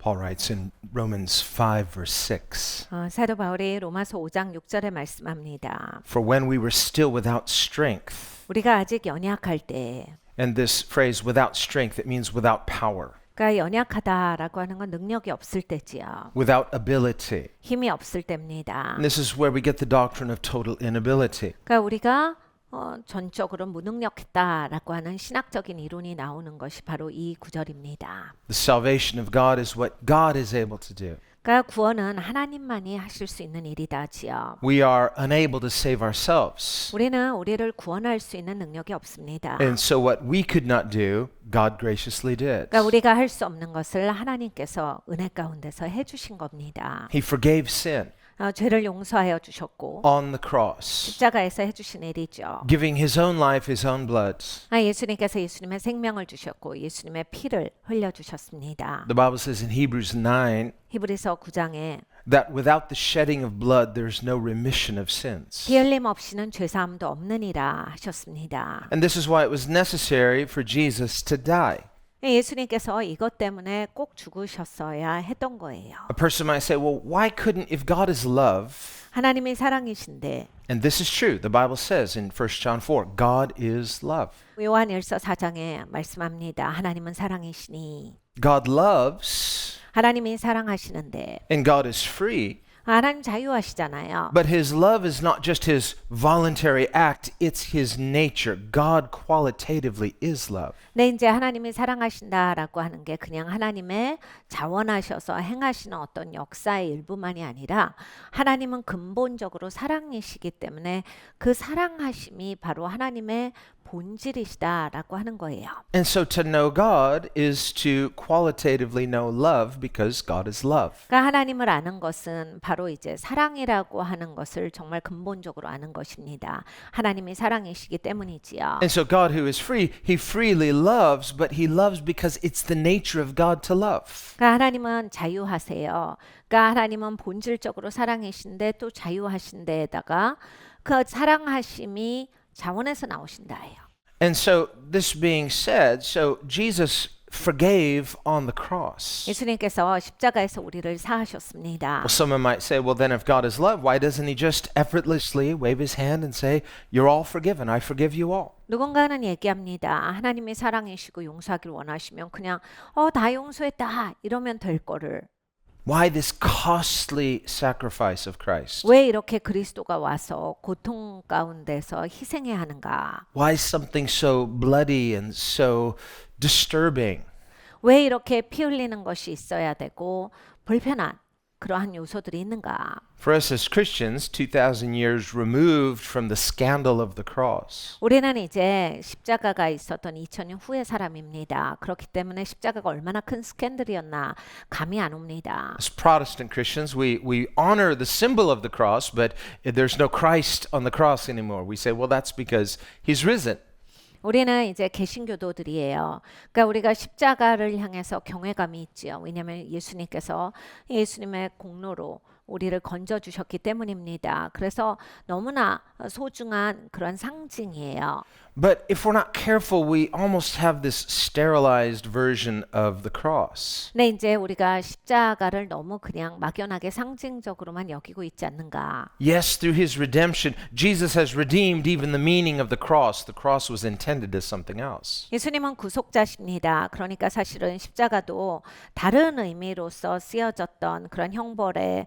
Paul writes in Romans 5 verse 6. 사도 바울이 로마서 5장 6절에 말씀합니다. For when we were still without strength, 우리가 아직 연약할 때, and this phrase without strength, it means without power, 그러니까 연약하다라고 하는 건 능력이 없을 때지요. without ability. 힘이 없을 때입니다. And this is where we get the doctrine of total inability. 그러니까 우리가 전적으로 무능력했다라고 하는 신학적인 이론이 나오는 것이 바로 이 구절입니다. The salvation of God is what God is able to do. 그러니까 구원은 하나님만이 하실 수 있는 일이다지요. We are unable to save ourselves. 우리는 우리를 구원할 수 있는 능력이 없습니다. And so what we could not do, God graciously did. 그러니까 우리가 할 수 없는 것을 하나님께서 은혜 가운데서 해주신 겁니다. He forgave sin 죄를 용서하여 주셨고 on the cross, 십자가에서 해주신 일이죠. giving his own life, his own blood. 예수님께서 예수님의 생명을 주셨고 예수님의 피를 흘려주셨습니다. The Bible says in Hebrews 9 히브리서 9장에 that without the shedding of blood, there's no remission of sins. 피 흘림 없이는 죄사함도 없느니라 하셨습니다. And this is why it was necessary for Jesus to die. 예수님께서 이것 때문에 꼭 죽으셨어야 했던 거예요. A person might say, well, why couldn't, if God is love, 하나님이 사랑이신데 and this is true, the Bible says in 1 John 4, God is love. 요한일서 4장에 말씀합니다. 하나님은 사랑이시니 God loves, 하나님이 사랑하시는데 and God is free, 하나님 자유하시잖아요. but his love is not just his voluntary act, it's his nature. God qualitatively is love. 네, 이제 하나님이 사랑하신다라고 하는 게 그냥 하나님의 자원하셔서 행하시는 어떤 역사의 일부만이 아니라 하나님은 근본적으로 사랑이시기 때문에 그 사랑하심이 바로 하나님의 본질이시다라고 하는 거예요. And so to know God is to qualitatively know love because God is love. 그러니까 하나님을 아는 것은 바로 이제 사랑이라고 하는 것을 정말 근본적으로 아는 것입니다. 하나님이 사랑이시기 때문이지요. And so God who is free, he freely loves, but he loves because it's the nature of God to love. 그러니까 하나님은 자유하세요. 그러니까 하나님은 본질적으로 사랑이신데 또 자유하신 데에다가 그 사랑하심이 자원에서 나오신다예요. And so this being said, so Jesus forgave on the cross. 예수님께서 십자가에서 우리를 사하셨습니다. Well, someone might say, well, then if God is love, why doesn't he just effortlessly wave his hand and say, you're all forgiven, I forgive you all? 누군가는 얘기합니다. 하나님이 사랑이시고 용서하길 원하시면 그냥 다 용서했다 이러면 될 거를 Why this costly sacrifice of Christ? 왜 이렇게 그리스도가 와서 고통 가운데서 희생해야 하는가? Why something so bloody and so disturbing? 왜 이렇게 피 흘리는 것이 있어야 되고 불편한 그러한 요소들이 있는가? For us as Christians, 2,000 years removed from the scandal of the cross, 우리는 이제 십자가가 있었던 2000년 후의 사람입니다. 그렇기 때문에 십자가가 얼마나 큰 스캔들이었나 감이 안 옵니다. as Protestant Christians, we honor the symbol of the cross, but there's no Christ on the cross anymore. We say, well, that's because he's risen. 우리는 이제 개신교도들이에요. 그러니까 우리가 십자가를 향해서 경외감이 있지요. 왜냐하면 예수님의 공로로 우리를 건져 주셨기 때문입니다. 그래서 너무나 소중한 그런 상징이에요. But if we're not careful, we almost have this sterilized version of the cross. 근데 이제 우리가 십자가를 너무 그냥 막연하게 상징적으로만 여기고 있지 않는가? Yes, through his redemption, Jesus has redeemed even the meaning of the cross. The cross was intended as something else. 예수님은 구속자십니다. 그러니까 사실은 십자가도 다른 의미로서 쓰여졌던 그런 형벌의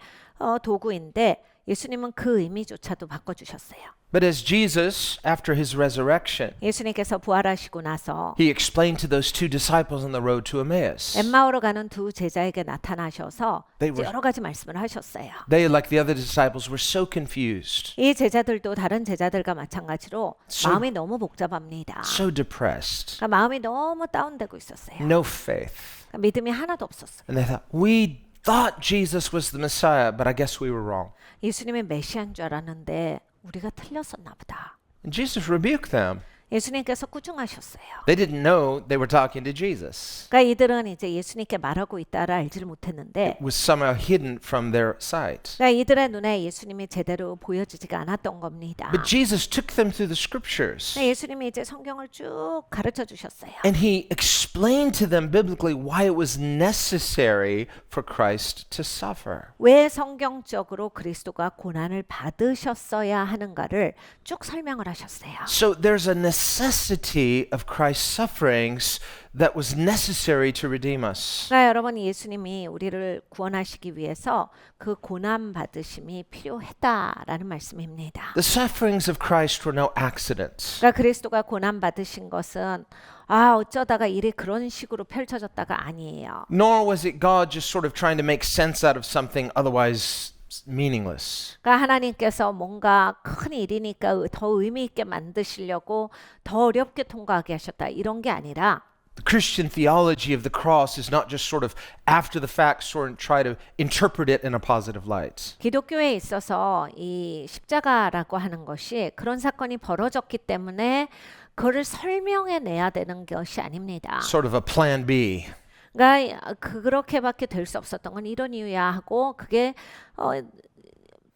도구인데 예수님은 그 의미조차도 바꿔주셨어요. But as Jesus, after his resurrection, 예수님께서 부활하시고 나서 he explained to those two disciples on the road to Emmaus. 엠마오로 가는 두 제자에게 나타나셔서 They 이제 were- 여러 가지 말씀을 하셨어요. They, like the other disciples, were so confused, 이 제자들도 다른 제자들과 마찬가지로 So- 마음이 너무 복잡합니다. so depressed, 그러니까 마음이 너무 다운되고 있었어요. no faith. 그러니까 믿음이 하나도 없었어요. And they thought, we thought Jesus was the Messiah, but I guess we were wrong. 예수님이 메시아인 줄 알았는데 우리가 틀렸었나 보다. And Jesus rebuked them. 예수님께서 꾸중하셨어요. They didn't know they were talking to Jesus. 그러니까 이들은 이제 예수님께 말하고 있다를 알지를 못했는데, It was somehow hidden from their sight. 그러니까 이들의 눈에 예수님이 제대로 보여지지가 않았던 겁니다. But Jesus took them through the scriptures. 근데 예수님이 이제 성경을 쭉 가르쳐 주셨어요. And he explained to them biblically why it was necessary for Christ to suffer. 왜 성경적으로 그리스도가 고난을 받으셨어야 하는가를 쭉 설명을 하셨어요. So there's a necessity of Christ's sufferings that was necessary to redeem us. 그러니까 여러분, 예수님이 우리를 구원하시기 위해서 그 고난 받으심이 필요했다라는 말씀입니다. The sufferings of Christ were no accident. 그러니까 그리스도가 고난 받으신 것은 어쩌다가 일이 그런 식으로 펼쳐졌다가 아니에요. Nor was it God just sort of trying to make sense out of something otherwise meaningless. 그러니까 하나님께서 뭔가 큰 일이니까 더 의미 있게 만드시려고 더 어렵게 통과하게 하셨다, 이런 게 아니라 The Christian theology of the cross is not just sort of after the fact sort of try to interpret it in a positive light. 기독교에 있어서 이 십자가라고 하는 것이 그런 사건이 벌어졌기 때문에 그거를 설명해 내야 되는 것이 아닙니다. Sort of a plan B. 그러니까 그렇게밖에 될 수 없었던 건 이런 이유야 하고 그게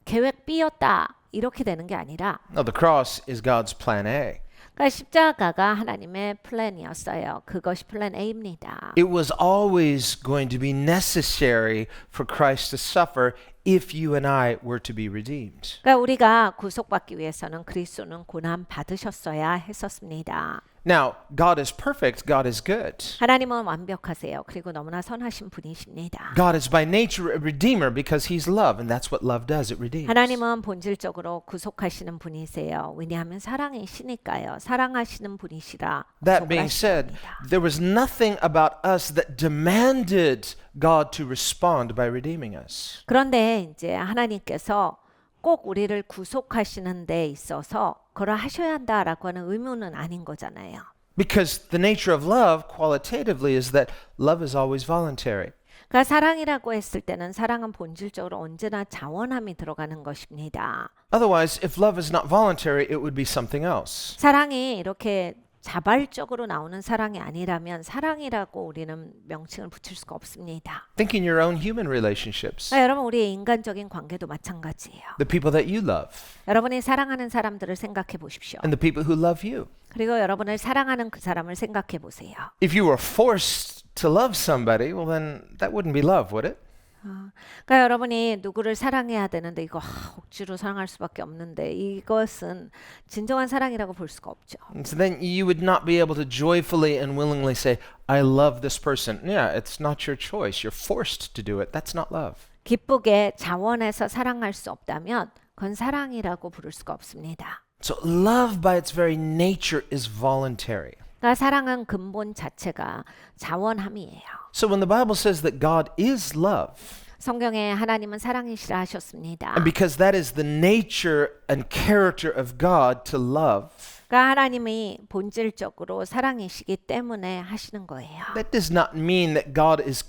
계획 B였다 이렇게 되는 게 아니라, No, the cross is God's plan A. 그러니까 십자가가 하나님의 플랜이었어요. 그것이 플랜 A입니다. It was always going to be necessary for Christ to suffer if you and I were to be redeemed. 그러니까 우리가 구속받기 위해서는 그리스도는 고난 받으셨어야 했었습니다. Now, God is perfect, God is good. 하나님은 완벽하세요. 그리고 너무나 선하신 분이십니다. God is by nature a redeemer because he's love, and that's what love does, it redeems. 하나님은 본질적으로 구속하시는 분이세요. 왜냐하면 사랑이시니까요. 사랑하시는 분이시라 That 구속을 being said, 하십니다. there was nothing about us that demanded God to respond by redeeming us. 그런데 이제 하나님께서 꼭 우리를 구속하시는 데 있어서 그걸 하셔야 한다라고 하는 의무는 아닌 거잖아요. Because the nature of love, qualitatively, is that love is always voluntary. 그러니까 사랑이라고 했을 때는 사랑은 본질적으로 언제나 자원함이 들어가는 것입니다. Otherwise, if love is not voluntary, it would be something else. 사랑이 이렇게 자발적으로 나오는 사랑이 아니라면 사랑이라고 우리는 명칭을 붙일 수가 없습니다. Think in your own human relationships. 그러니까 여러분, 우리의 인간적인 관계도 마찬가지예요. The people that you love 여러분이 사랑하는 사람들을 생각해 보십시오. and the people who love you. 그리고 여러분을 사랑하는 그 사람을 생각해 보세요. If you were forced to love somebody, well then that wouldn't be love, would it? 그러니까 여러분이 누구를 사랑해야 되는데 이거 억지로 사랑할 수밖에 없는데 이것은 진정한 사랑이라고 볼 수가 없죠. And so then you would not be able to joyfully and willingly say, I love this person. Yeah, it's not your choice. You're forced to do it. That's not love. 기쁘게 자원해서 사랑할 수 없다면 그건 사랑이라고 부를 수가 없습니다. So love by its very nature is voluntary. 그러니까 사랑은 근본 자체가 자원함이에요. So when the Bible says that God is love, 성경에 하나님은 사랑이시라 하셨습니다. and because that is the nature and character of God to love, 그러니까 하나님이 본질적으로 사랑이시기 때문에 하시는 거예요. that does not mean that God is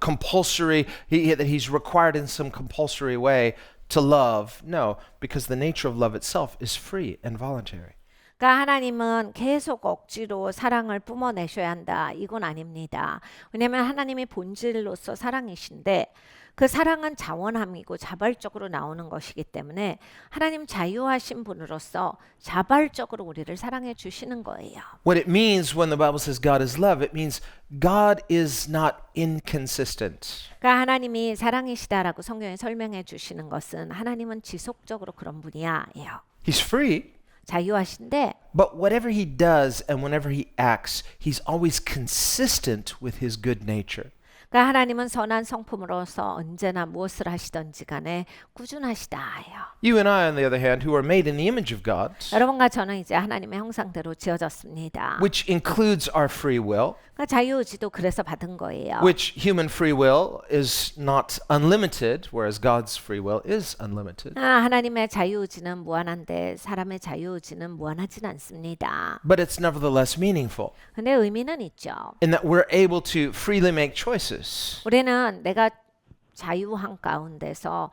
compulsory, that he's required in some compulsory way to love. No, because the nature of love itself is free and voluntary. 그러니까 하나님은 계속 억지로 사랑을 뿜어내셔야 한다. 이건 아닙니다. 왜냐하면 하나님이 본질로서 사랑이신데 그 사랑은 자원함이고 자발적으로 나오는 것이기 때문에 하나님 자유하신 분으로서 자발적으로 우리를 사랑해 주시는 거예요. What it means when the Bible says God is love, it means God is not inconsistent. 그러니까 하나님이 사랑이시다라고 성경에 설명해 주시는 것은 하나님은 지속적으로 그런 분이야예요. He's free. 자유하신데 But whatever he does and whenever he acts, he's always consistent with his good nature. 그러니까 하나님은 선한 성품으로서 언제나 무엇을 하시든지 간에 꾸준하시다예요. You and I, on the other hand, who are made in the image of God, 여러분과 저는 이제 하나님의 형상대로 지어졌습니다. which includes our free will, 그러니까 자유의지도 그래서 받은 거예요. which human free will is not unlimited, whereas God's free will is unlimited. 하나님의 자유의지는 무한한데 사람의 자유의지는 무한하진 않습니다. But it's nevertheless meaningful 근데 의미는 있죠. in that we're able to freely make choices. 우리는 내가 자유한 가운데서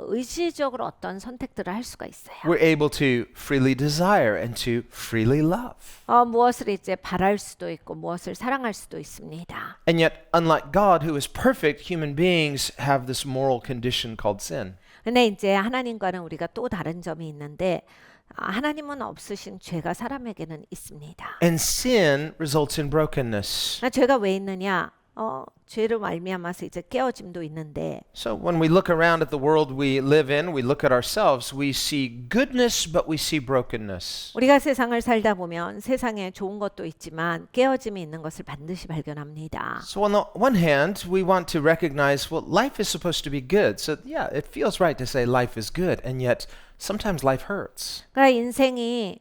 의지적으로 어떤 선택들을 할 수가 있어요. We're able to freely desire and to freely love. 무엇을 이제 바랄 수도 있고 무엇을 사랑할 수도 있습니다. And yet, unlike God, who is perfect, human beings have this moral condition called sin. 근데 이제 하나님과는 우리가 또 다른 점이 있는데 하나님은 없으신 죄가 사람에게는 있습니다. And sin results in brokenness. 죄가 왜 있느냐? 죄로 말미암아서 이제 깨어짐도 있는데 So when we look around at the world we live in, we look at ourselves, we see goodness, but we see brokenness. 우리가 세상을 살다 보면 세상에 좋은 것도 있지만 깨어짐이 있는 것을 반드시 발견합니다. So on the one hand, we want to recognize, well, life is supposed to be good. So yeah, it feels right to say life is good, and yet sometimes life hurts. 그러니까 인생이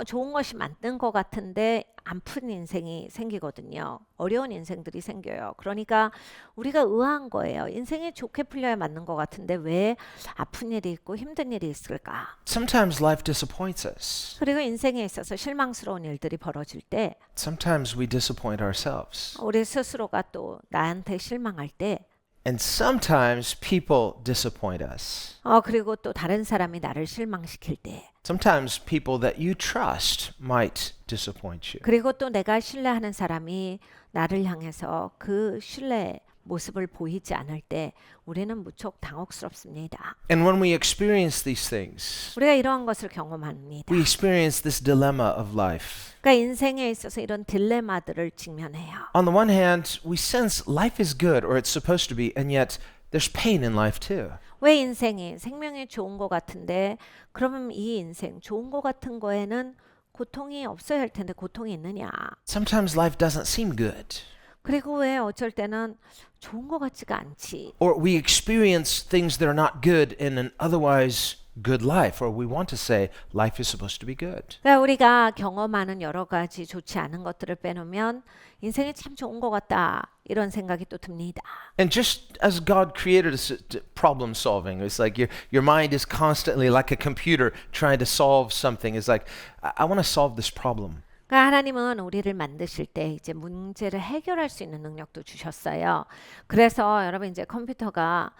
좋은 것이 맞는 것 같은데 아픈 인생이 생기거든요. 어려운 인생들이 생겨요. 그러니까 우리가 의아한 거예요. 인생이 좋게 풀려야 맞는 것 같은데 왜 아픈 일이 있고 힘든 일이 있을까? Sometimes life disappoints us. 그리고 인생에 있어서 실망스러운 일들이 벌어질 때 Sometimes we disappoint ourselves. 우리 스스로가 또 나한테 실망할 때 And sometimes people disappoint us. 그리고 또 다른 사람이 나를 실망시킬 때 Sometimes people that you trust might disappoint you. 그리고 또 내가 신뢰하는 사람이 나를 향해서 그 신뢰의 모습을 보이지 않을 때 우리는 무척 당혹스럽습니다. And when we experience these things, 우리가 이러한 것을 경험합니다. we experience this dilemma of life. 그러니까 인생에 있어서 이런 딜레마들을 직면해요. On the one hand, we sense life is good or it's supposed to be, and yet there's pain in life too. 왜 인생이 생명이 좋은 것 같은데 그러면 이 인생 좋은 것 같은 거에는 고통이 없어야 할 텐데 고통이 있느냐? Sometimes life doesn't seem good. 그리고 왜 어쩔 때는 좋은 것 같지가 않지? Or we experience things that are not good in an otherwise good life, or we want to say life is supposed to be good. 그러니까 우리가 경험하는 여러 가지 좋지 않은 것들을 빼놓으면 인생이 참 좋은 것 같다 이런 생각이 또 듭니다. And just as God created us to problem solving, it's like your mind is constantly like a computer trying to solve something. It's like, I want to solve this problem. 그러니까 하나님은 우리를 만드실 때 이제 문제를 해결할 수 있는 능력도 주셨어요. 그래서 여러분 이제 컴퓨터가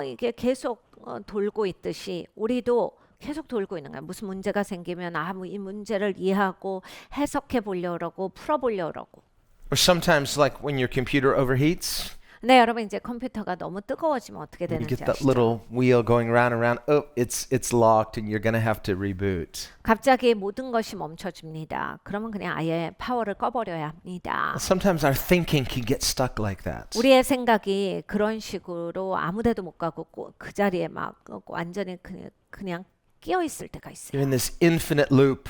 이게 계속 돌고 있듯이 우리도 계속 돌고 있는 거예요. 무슨 문제가 생기면 이 문제를 이해하고 해석해 보려고 그러고 풀어 보려고 그러고. Or sometimes like when your computer overheats, 네, 여러분 이제 컴퓨터가 너무 뜨거워지면 어떻게 you 되는지 get that 아시죠? little wheel going round and round. Oh, it's locked and you're going to have to reboot. 갑자기 모든 것이 멈춰집니다. 그러면 그냥 아예 파워를 꺼버려야 합니다. Sometimes our thinking can get stuck like that. 우리의 생각이 그런 식으로 아무데도 못 가고 그 자리에 막 완전히 그냥 끼어 있을 때가 You're 있어요. in this infinite loop.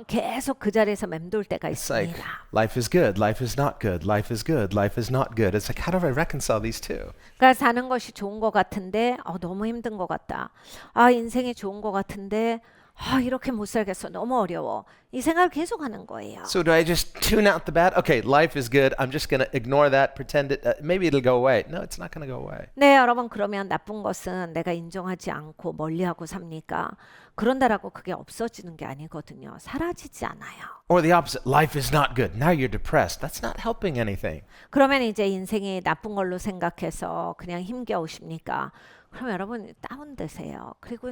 계속 그 자리에서 맴돌 때가 It's like 있습니다. life is good, life is not good, life is good, life is not good. It's like how do I reconcile these two? 그러니까 사는 것이 좋은 것 같은데 너무 힘든 것 같다. 인생이 좋은 것 같은데 이렇게 못 살겠어. 너무 어려워. 이 생각을 계속 하는 거예요. So do I just tune out the bad? Okay, life is good. I'm just going to ignore that, pretend it maybe it'll go away. No, it's not going to go away. 네, 여러분 그러면 나쁜 것은 내가 인정하지 않고 멀리하고 삽니까? 그런다라고 그게 없어지는 게 아니거든요. 사라지지 않아요. Or the opposite, life is not good. Now you're depressed. That's not helping anything. 그러면 이제 인생이 나쁜 걸로 생각해서 그냥 힘겨우십니까? 그럼 여러분 다운되세요. 그리고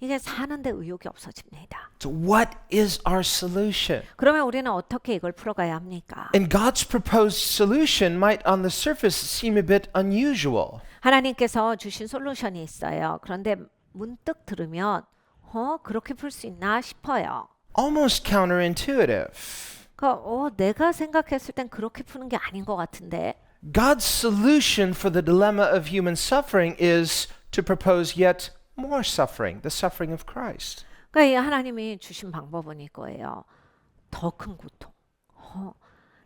이게 사는데 의욕이 없어집니다. So what is our solution? 그러면 우리는 어떻게 이걸 풀어가야 합니까? And God's proposed solution might on the surface seem a bit unusual. 하나님께서 주신 솔루션이 있어요. 그런데 문득 들으면 그렇게 풀 수 있나 싶어요. Almost counterintuitive. 그러니까 내가 생각했을 땐 그렇게 푸는 게 아닌 것 같은데. God's solution for the dilemma of human suffering is to propose yet more suffering, the suffering of Christ. 그러니까 이 하나님이 주신 방법은 이거예요. 더 큰 고통.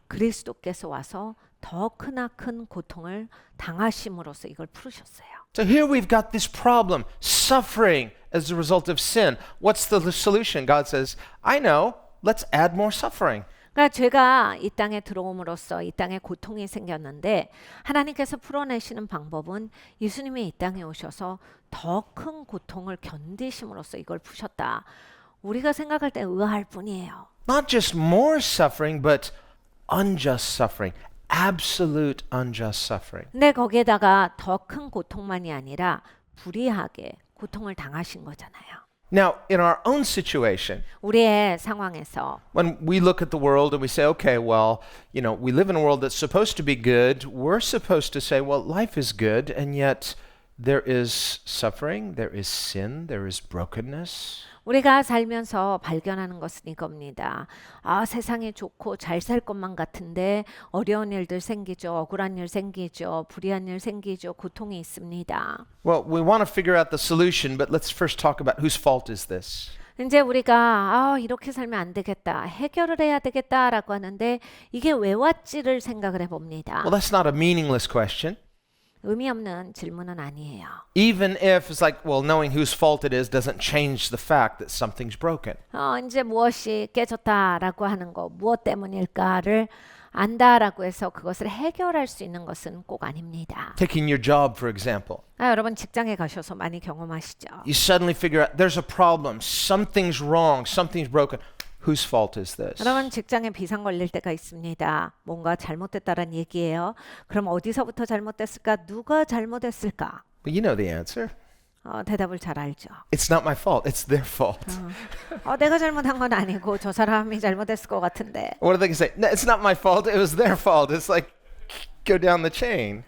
그리스도께서 와서 더 크나큰 고통을 당하심으로써 이걸 풀으셨어요. So here we've got this problem, suffering as a result of sin. What's the solution? God says, I know, let's add more suffering. 그러니까 죄가 이 땅에 들어옴으로써 이 땅에 고통이 생겼는데 하나님께서 풀어내시는 방법은 예수님이 이 땅에 오셔서 더 큰 고통을 견디심으로써 이걸 푸셨다. 우리가 생각할 때 의아할 뿐이에요. Not just more suffering, but unjust suffering. absolute unjust suffering. 근데 거기에다가 더 큰 고통만이 아니라 불의하게 고통을 당하신 거잖아요. Now, in our own situation, 우리의 상황에서 when we look at the world and we say, okay, well, we live in a world that's supposed to be good, we're supposed to say, well, life is good, and yet there is suffering, there is sin, there is brokenness. 우리가 살면서 발견하는 것은 이겁니다. 아, 세상이 좋고 잘 살 것만 같은데 어려운 일들 생기죠. 억울한 일 생기죠. 불의한 일 생기죠. 고통이 있습니다. Well, we want to figure out the solution, but let's first talk about whose fault is this? 이제 우리가 이렇게 살면 안 되겠다. 해결을 해야 되겠다라고 하는데 이게 왜 왔지를 생각을 해봅니다. Well, that's not a meaningless question. 의미 없는 질문은 아니에요. Even if it's like, well, knowing whose fault it is doesn't change the fact that something's broken. 이제 무엇이 깨졌다라고 하는 거, 무엇 때문일까를 안다라고 해서 그것을 해결할 수 있는 것은 꼭 아닙니다. Taking your job, for example. 여러분 직장에 가셔서 많이 경험하시죠. You suddenly figure out there's a problem, something's wrong, something's broken. Whose fault is this? 여러분 직장에 비상 걸릴 때가 있습니다. 뭔가 잘못됐다는 얘기예요. 그럼 어디서부터 잘못됐을까? 누가 잘못했을까? Well, you know the answer. 대답을 잘 알죠. It's not my fault. It's their fault. 내가 잘못한 건 아니고 저 사람이 잘못했을 것 같은데. What are they going to say? No, it's not my fault. It was their fault. It's like go down the chain.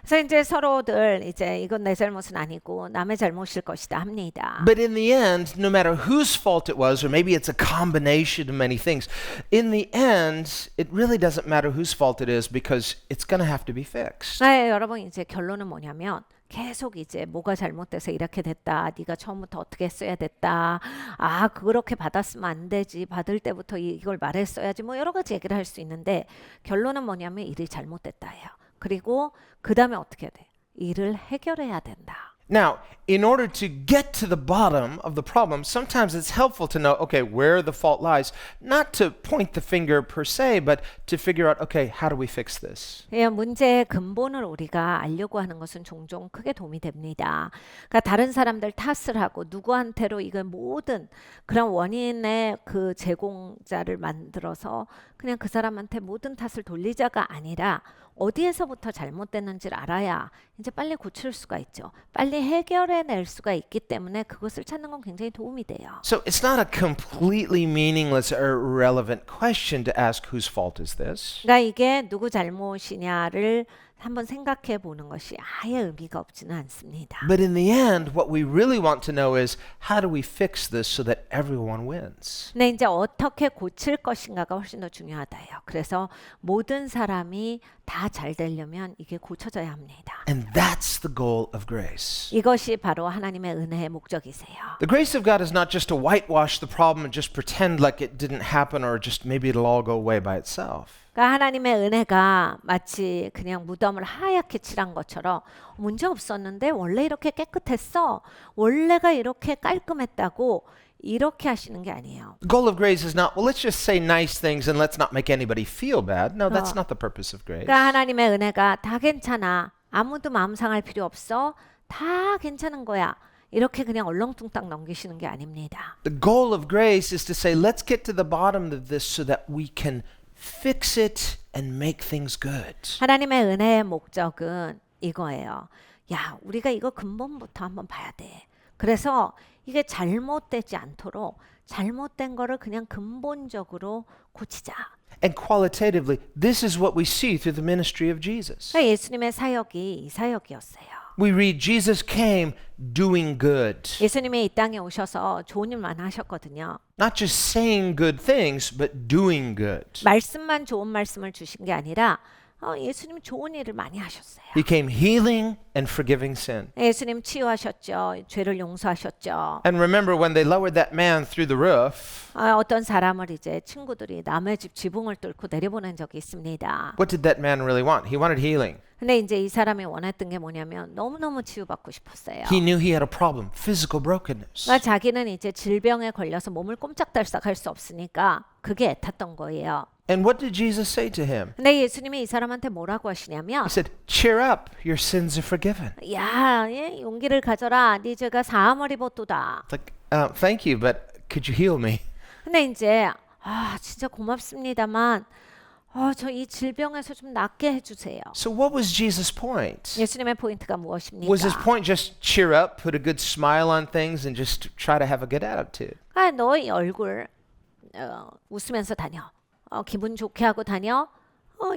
그래서 이제 서로들 이제 이건 내 잘못은 아니고 남의 잘못일 것이다 합니다. But in the end, no matter whose fault it was, or maybe it's a combination of many things, in the end, it really doesn't matter whose fault it is because it's going to have to be fixed. 여러분 이제 결론은 뭐냐면 계속 이제 뭐가 잘못돼서 이렇게 됐다. 네가 처음부터 어떻게 했어야 됐다. 그렇게 받았으면 안 되지. 받을 때부터 이걸 말했어야지. 뭐 여러 가지 얘기를 할 수 있는데 결론은 뭐냐면 일이 잘못됐다예요. 그리고 그 다음에 어떻게 해야 돼? 일을 해결해야 된다. Now, in order to get to the bottom of the problem, sometimes it's helpful to know, okay, where the fault lies. Not to point the finger per se, but to figure out, okay, how do we fix this? 문제의 근본을 우리가 알려고 하는 것은 종종 크게 도움이 됩니다. 그러니까 다른 사람들 탓을 하고 누구한테로 이걸 모든 그런 원인의 그 제공자를 만들어서 그냥 그 사람한테 모든 탓을 돌리자가 아니라 어디에서부터 잘못됐는지를 알아야 이제 빨리 고칠 수가 있죠. 빨리 해결해낼 수가 있기 때문에 그것을 찾는 건 굉장히 도움이 돼요. So it's not a completely meaningless or irrelevant question to ask whose fault is this. 그러니까 이게 누구 잘못이냐를 한번 생각해 보는 것이 아예 의미가 없지는 않습니다. But in the end, what we really want to know is how do we fix this so that everyone wins? 근데 이제 어떻게 고칠 것인가가 훨씬 더 중요하다요. 그래서 모든 사람이 다 잘 되려면 이게 고쳐져야 합니다. And that's the goal of grace. 이것이 바로 하나님의 은혜의 목적이세요. The grace of God is not just to whitewash the problem and just pretend like it didn't happen or just maybe it'll all go away by itself. 그러니까 하나님의 은혜가 마치 그냥 무덤을 하얗게 칠한 것처럼 문제 없었는데 원래 이렇게 깨끗했어. 원래가 이렇게 깔끔했다고 이렇게 하시는 게 아니에요. The goal of grace is not, well, let's just say nice things and let's not make anybody feel bad. No, that's not the purpose of grace. 그러니까 하나님의 은혜가 다 괜찮아. 아무도 마음 상할 필요 없어. 다 괜찮은 거야. 이렇게 그냥 얼렁뚱땅 넘기시는 게 아닙니다. The goal of grace is to say, let's get to the bottom of this so that we can fix it and make things good. 하나님의 은혜의 목적은 이거예요. 야, 우리가 이거 근본부터 한번 봐야 돼. 그래서 이게 잘못되지 않도록 잘못된 거를 그냥 근본적으로 고치자. And qualitatively, this is what we see through the ministry of Jesus. 그러니까 예수님의 사역이 이 사역이었어요. We read Jesus came doing good. 예수님이 이 땅에 오셔서 좋은 일만 하셨거든요. Not just saying good things, but doing good. 말씀만 좋은 말씀을 주신 게 아니라 예수님 좋은 일을 많이 하셨어요. He came healing and forgiving sin. 예수님 치유하셨죠. 죄를 용서하셨죠. And remember when they lowered that man through the roof, 어떤 사람을 이제 친구들이 남의 집 지붕을 뚫고 내려보낸 적이 있습니다. what did that man really want? He wanted healing. 근데 이제 이 사람이 원했던 게 뭐냐면 너무너무 치유받고 싶었어요. He knew he had a problem, physical brokenness. 그러니까 자기는 이제 질병에 걸려서 몸을 꼼짝달싹 할 수 없으니까 그게 애탔던 거예요. And what did Jesus say to him? 근데 예수님이 이 사람한테 뭐라고 하시냐면 He said, cheer up, your sins are forgiven. 야, 용기를 가져라. 네 죄가 사함을 입었도다. It's like, thank you, but could you heal me? 근데 이제 진짜 고맙습니다만 저 이 질병에서 좀 낫게 해주세요. So what was Jesus' point? 예수님의 포인트가 무엇입니까? Was his point just cheer up, put a good smile on things, and just try to have a good attitude? 너희 얼굴 웃으면서 다녀. 기분 좋게 하고 다녀.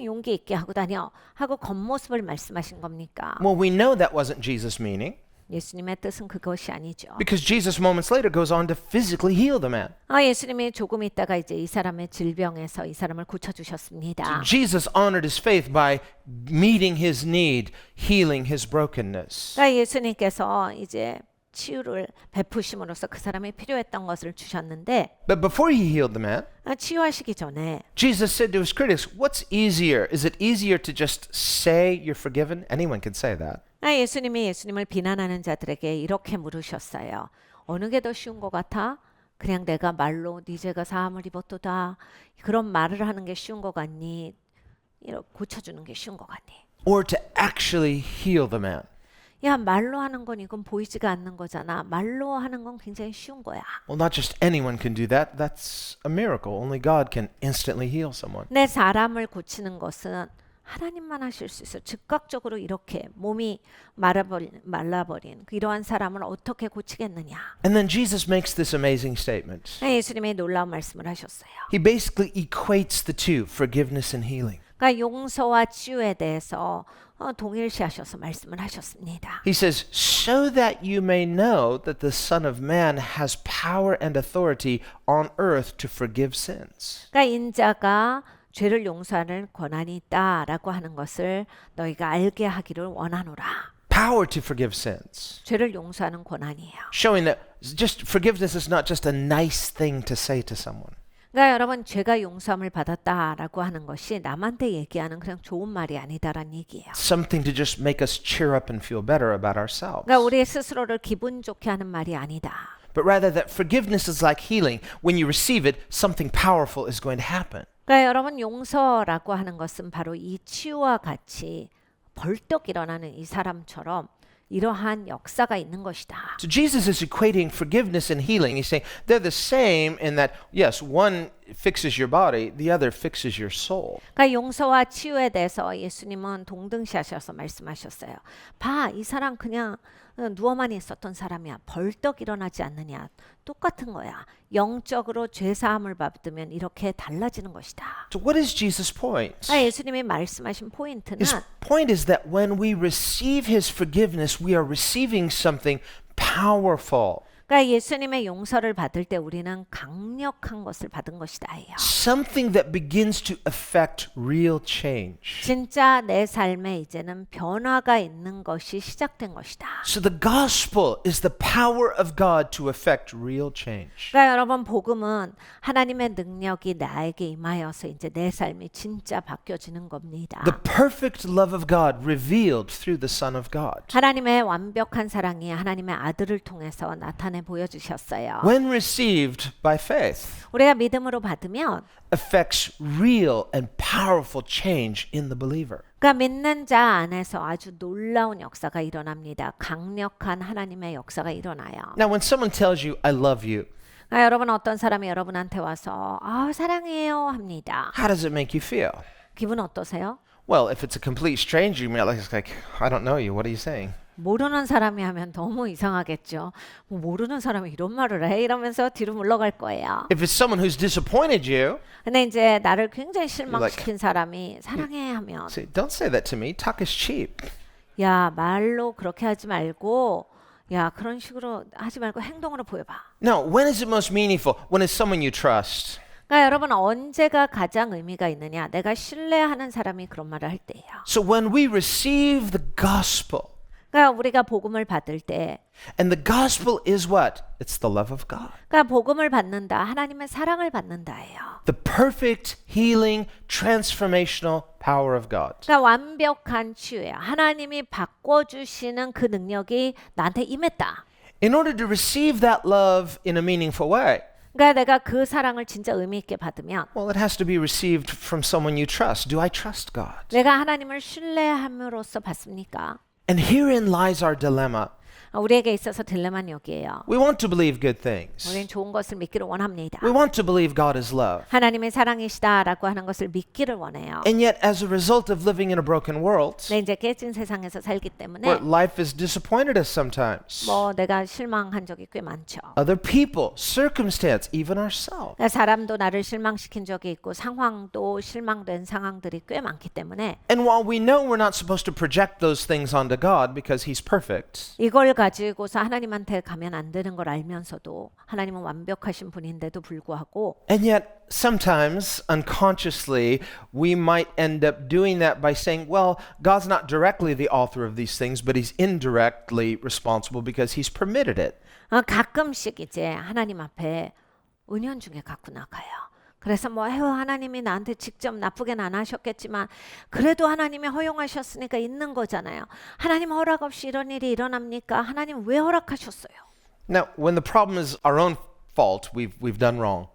용기 있게 하고 다녀. 하고 겉모습을 말씀하신 겁니까? Well, we know that wasn't Jesus' meaning 예수님의 뜻은 그것이 아니죠. because Jesus moments later goes on to physically heal the man. 예수님이 조금 있다가 이제 이 사람의 질병에서 이 사람을 고쳐주셨습니다. Jesus honored his faith by meeting his need, healing his brokenness. 그러니까 예수님께서 이제 치유를 베푸심으로써 그 사람이 필요했던 것을 주셨는데 But before he healed the man, 치유하시기 전에 Jesus said to his critics, "What's easier? Is it easier to just say you're forgiven? Anyone can say that. 예수님이 예수님을 비난하는 자들에게 이렇게 물으셨어요. 어느 게 더 쉬운 것 같아? 그냥 내가 말로 네 죄가 사함을 입었도다. 그런 말을 하는 게 쉬운 것 같니? 이렇게 고쳐주는 게 쉬운 것 같니? Or to actually heal the man?" 야, 말로 하는 건 이건 보이지가 않는 거잖아. 말로 하는 건 굉장히 쉬운 거야. Well, not just anyone can do that. That's a miracle. Only God can instantly heal someone. 내 사람을 고치는 것은 하나님만 하실 수 있어요. 즉각적으로 이렇게 몸이 말라버린 이러한 사람을 어떻게 고치겠느냐. And then Jesus makes this amazing statement. 예수님이 놀라운 말씀을 하셨어요. He basically equates the two, forgiveness and healing. 그러니까 용서와 치유에 대해서 동일시하셔서 말씀을 하셨습니다. He says, "So that you may know that the Son of Man has power and authority on earth to forgive sins." 그러니까 인자가 죄를 용서하는 권한이 있다라고 하는 것을 너희가 알게 하기를 원하노라. Power to forgive sins. 죄를 용서하는 권한이에요. Showing that just forgiveness is not just a nice thing to say to someone. 그러니까 여러분 죄가 용서함을 받았다라고 하는 것이 남한테 얘기하는 그냥 좋은 말이 아니다라는 얘기예요. Something to just make us cheer up and feel better about ourselves. 그러니까 우리 스스로를 기분 좋게 하는 말이 아니다. But rather that forgiveness is like healing. When you receive it, something powerful is going to happen. 그러니까 여러분 용서라고 하는 것은 바로 이 치유와 같이 벌떡 일어나는 이 사람처럼 이러한 역사가 있는 것이다. So Jesus is equating forgiveness and healing. He's saying they're the same in that, yes, one fixes your body, the other fixes your soul. 그러니까 용서와 치유에 대해서 예수님은 동등시하셔서 말씀하셨어요. 봐, 이 사람 그냥 누워만 있었던 사람이야. 벌떡 일어나지 않느냐. 똑같은 거야. 영적으로 죄사함을 받으면 이렇게 달라지는 것이다. So what is Jesus' point? 예수님이 말씀하신 포인트는 His point is that when we receive his forgiveness, we are receiving something powerful. 그러니까 예수님의 용서를 받을 때 우리는 강력한 것을 받은 것이다예요. Something that begins to affect real change. 진짜 내 삶에 이제는 변화가 있는 것이 시작된 것이다. So the gospel is the power of God to affect real change. 그러니까 여러분 복음은 하나님의 능력이 나에게 임하여서 이제 내 삶이 진짜 바뀌어지는 겁니다. The perfect love of God revealed through the Son of God. 하나님의 완벽한 사랑이 하나님의 아들을 통해서 나타내 보여주셨어요. When received by faith, 우리가 믿음으로 받으면 affects real and powerful change in the believer. 그러니까 믿는 자 안에서 아주 놀라운 역사가 일어납니다. 강력한 하나님의 역사가 일어나요. Now, when someone tells you, "I love you," 여러분 어떤 사람이 여러분한테 와서 사랑해요 합니다. how does it make you feel? 기분 어떠세요? Well, if it's a complete stranger, you may like, "I don't know you. What are you saying?" 모르는 사람이 하면 너무 이상하겠죠. 모르는 사람이 이런 말을 해 이러면서 뒤로 물러갈 거예요. If it's someone who's disappointed you, 근데 이제 나를 굉장히 실망시킨 사람이 사랑해 하면 say, "Don't say that to me. Talk is cheap." 야 말로 그렇게 하지 말고 야 그런 식으로 하지 말고 행동으로 보여봐. No, when is it most meaningful? When it's someone you trust. 그러니까 여러분 언제가 가장 의미가 있느냐? 내가 신뢰하는 사람이 그런 말을 할 때예요. So when we receive the gospel, 그러니까 우리가 복음을 받을 때 and the gospel is what? It's the love of God. 그러니까 복음을 받는다. 하나님의 사랑을 받는다예요. The perfect healing, transformational power of God. 그러니까 완벽한 치유예요. 하나님이 바꿔주시는 그 능력이 나한테 임했다. In order to receive that love in a meaningful way, 그러니까 내가 그 사랑을 진짜 의미 있게 받으면 well, it has to be received from someone you trust. Do I trust God? 내가 하나님을 신뢰함으로써 받습니까? And herein lies our dilemma. 우리에게 있어서 딜레마는 여기에요. We want to believe good things. 우리는 좋은 것을 믿기를 원합니다. We want to believe God is love. 하나님의 사랑이시다라고 하는 것을 믿기를 원해요. And yet, as a result of living in a broken world, 네, 이제 깨진 세상에서 살기 where 때문에 life has disappointed us sometimes, 뭐 내가 실망한 적이 꽤 많죠. other people, circumstance, even ourselves. 그러니까 사람도 나를 실망시킨 적이 있고 상황도 실망된 상황들이 꽤 많기 때문에 And while we know we're not supposed to project those things onto God because He's perfect, 이걸 가지고서 하나님한테 가면 안 되는 걸 알면서도 하나님은 완벽하신 분인데도 불구하고 and yet sometimes unconsciously we might end up doing that by saying, well, God's not directly the author of these things, but He's indirectly responsible because He's permitted it. 가끔씩 이제 하나님 앞에 은연중에 갖고 나가요. 그래서 뭐 하나님이 나한테 직접 나쁘게는 안 하셨겠지만 그래도 하나님이 허용하셨으니까 있는 거잖아요. 하나님 허락 없이 이런 일이 일어납니까? 하나님 왜 허락하셨어요? Now, when the problem is our own fault, we've done wrong.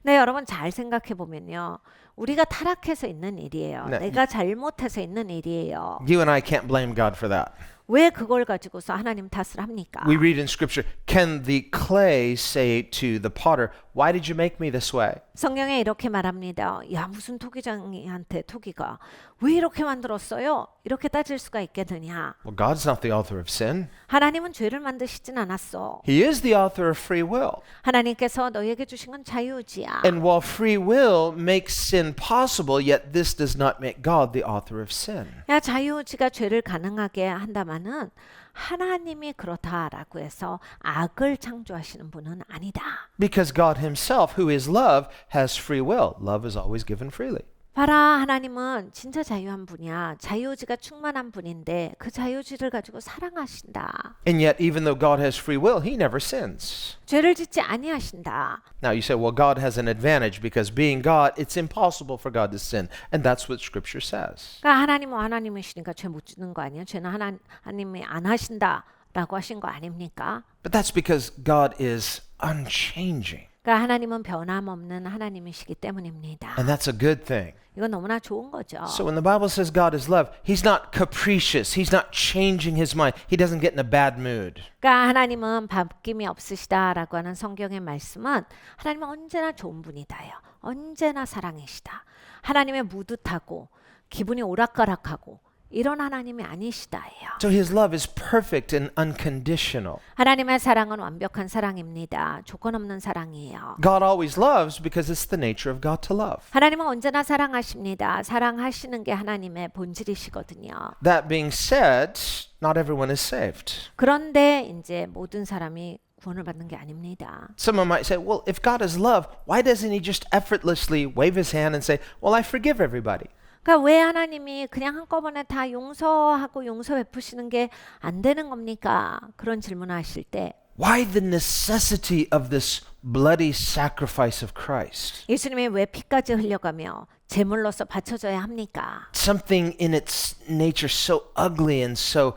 네, 여러분 잘 생각해 보면요. 우리가 타락해서 있는 일이에요. 네. 내가 잘못해서 있는 일이에요. You and I can't blame God for that. 왜 그걸 가지고서 하나님 탓을 합니까? We read in Scripture, can the clay say to the potter, why did you make me this way? 성경에 이렇게 말합니다. 야, 무슨 토기장이한테 토기가 왜 이렇게 만들었어요? 이렇게 따질 수가 있겠느냐? Well, God's not the author of sin. 하나님은 죄를 만드시진 않았어. He is the author of free will. 하나님께서 너희에게 주신 건 자유지야. And while free will makes sin possible, yet this does not make God the author of sin. 야, 자유지가 죄를 가능하게 한다마는 하나님이 그렇다라고 해서 악을 창조하시는 분은 아니다. Because God Himself, who is love, has free will. Love is always given freely. 봐라, 하나님은 진짜 자유한 분이야. 자유지가 충만한 분인데 그 자유지를 가지고 사랑하신다. And yet, even though God has free will, He never sins. 죄를 짓지 아니하신다. Now you say, well, God has an advantage because being God, it's impossible for God to sin. And that's what Scripture says. 그러니까 하나님은 하나님이시니까 죄 못 짓는 거 아니에요? 죄는 하나님이 안 하신다라고 하신 거 아닙니까? But that's because God is unchanging. 그러니까 하나님은 변함없는 하나님이시기 때문입니다. And that's a good thing. 이건 너무나 좋은 거죠. So when the Bible says God is love, He's not capricious. He's not changing His mind. He doesn't get in a bad mood. 그러니까 하나님은 바뀜이 없으시다라고 하는 성경의 말씀은 하나님은 언제나 좋은 분이다요. 언제나 사랑이시다. 하나님의 무듯하고 기분이 오락가락하고 이런 하나님이 아니시다예요. So His love is perfect and unconditional. 하나님의 사랑은 완벽한 사랑입니다. 조건 없는 사랑이에요. God always loves because it's the nature of God to love. 하나님은 언제나 사랑하십니다. 사랑하시는 게 하나님의 본질이시거든요. That being said, not everyone is saved. 그런데 이제 모든 사람이 구원을 받는 게 아닙니다. Someone might say, well, if God is love, why doesn't He just effortlessly wave His hand and say, well, I forgive everybody? 그러니까 왜 하나님이 그냥 한꺼번에 다 용서하고 용서 베푸시는 게 안 되는 겁니까? 그런 질문을 하실 때 Why the necessity of this bloody sacrifice of Christ? 예수님이 왜 피까지 흘려가며 제물로서 바쳐져야 합니까? Something in its nature so ugly and so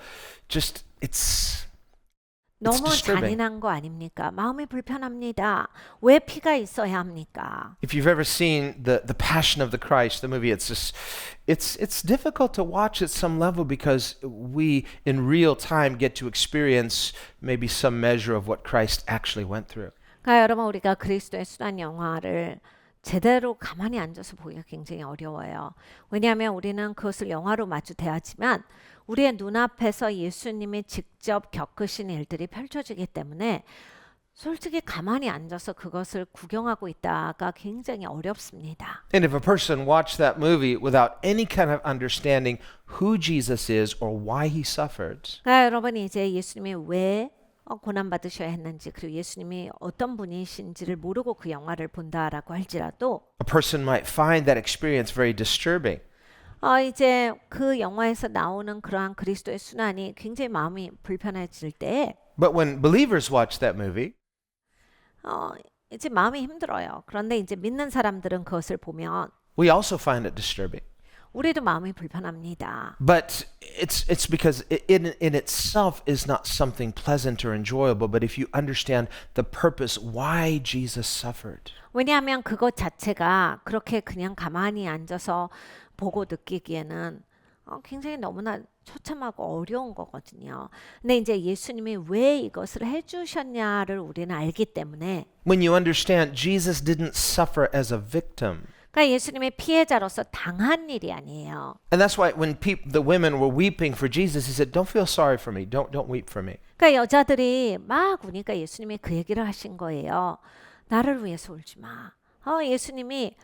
just it's 너무 disturbing. 잔인한 거 아닙니까? 마음이 불편합니다. 왜 피가 있어야 합니까? If you've ever seen the Passion of the Christ, the movie, it's difficult to watch at some level because we in real time get to experience maybe some measure of what Christ actually went through. 그러니까 여러분 우리가 그리스도의 순환 영화를 제대로 가만히 앉아서 보기가 굉장히 어려워요. 왜냐하면 우리는 그것을 영화로 마주 대하지만 우리의 눈앞에서 예수님이 직접 겪으신 일들이 펼쳐지기 때문에 솔직히 가만히 앉아서 그것을 구경하고 있다가 굉장히 어렵습니다. And if a person watched that movie without any kind of understanding who Jesus is or why he suffered, 그러니까 여러분이 이제 예수님이 왜 고난 받으셔야 했는지 그리고 예수님이 어떤 분이신지를 모르고 그 영화를 본다라고 할지라도 a person might find that experience very disturbing. 이제 그 영화에서 나오는 그러한 그리스도의 순환이 굉장히 마음이 불편해질 때 But when believers watch that movie, 이제 마음이 힘들어요. 그런데 이제 믿는 사람들은 그것을 보면 we also find it disturbing. 우리도 마음이 불편합니다. But it's because it in itself is not something pleasant or enjoyable. But if you understand the purpose why Jesus suffered, 왜냐하면 그것 자체가 그렇게 그냥 가만히 앉아서 보고 느끼기에는 굉장히 너무나 처참하고 어려운 거거든요. 근데 이제 예수님이 왜 이것을 해주셨냐를 우리는 알기 때문에 When you understand Jesus didn't suffer as a victim. 그러니까 예수님의 피해자로서 당한 일이 아니에요. And that's why when the women were weeping for Jesus, he said, "Don't feel sorry for me. Don't weep for me." 그러니까 여자들이 막 우니까 예수님이 그 얘기를 하신 거예요. 나를 위해서 울지 마. 예수님이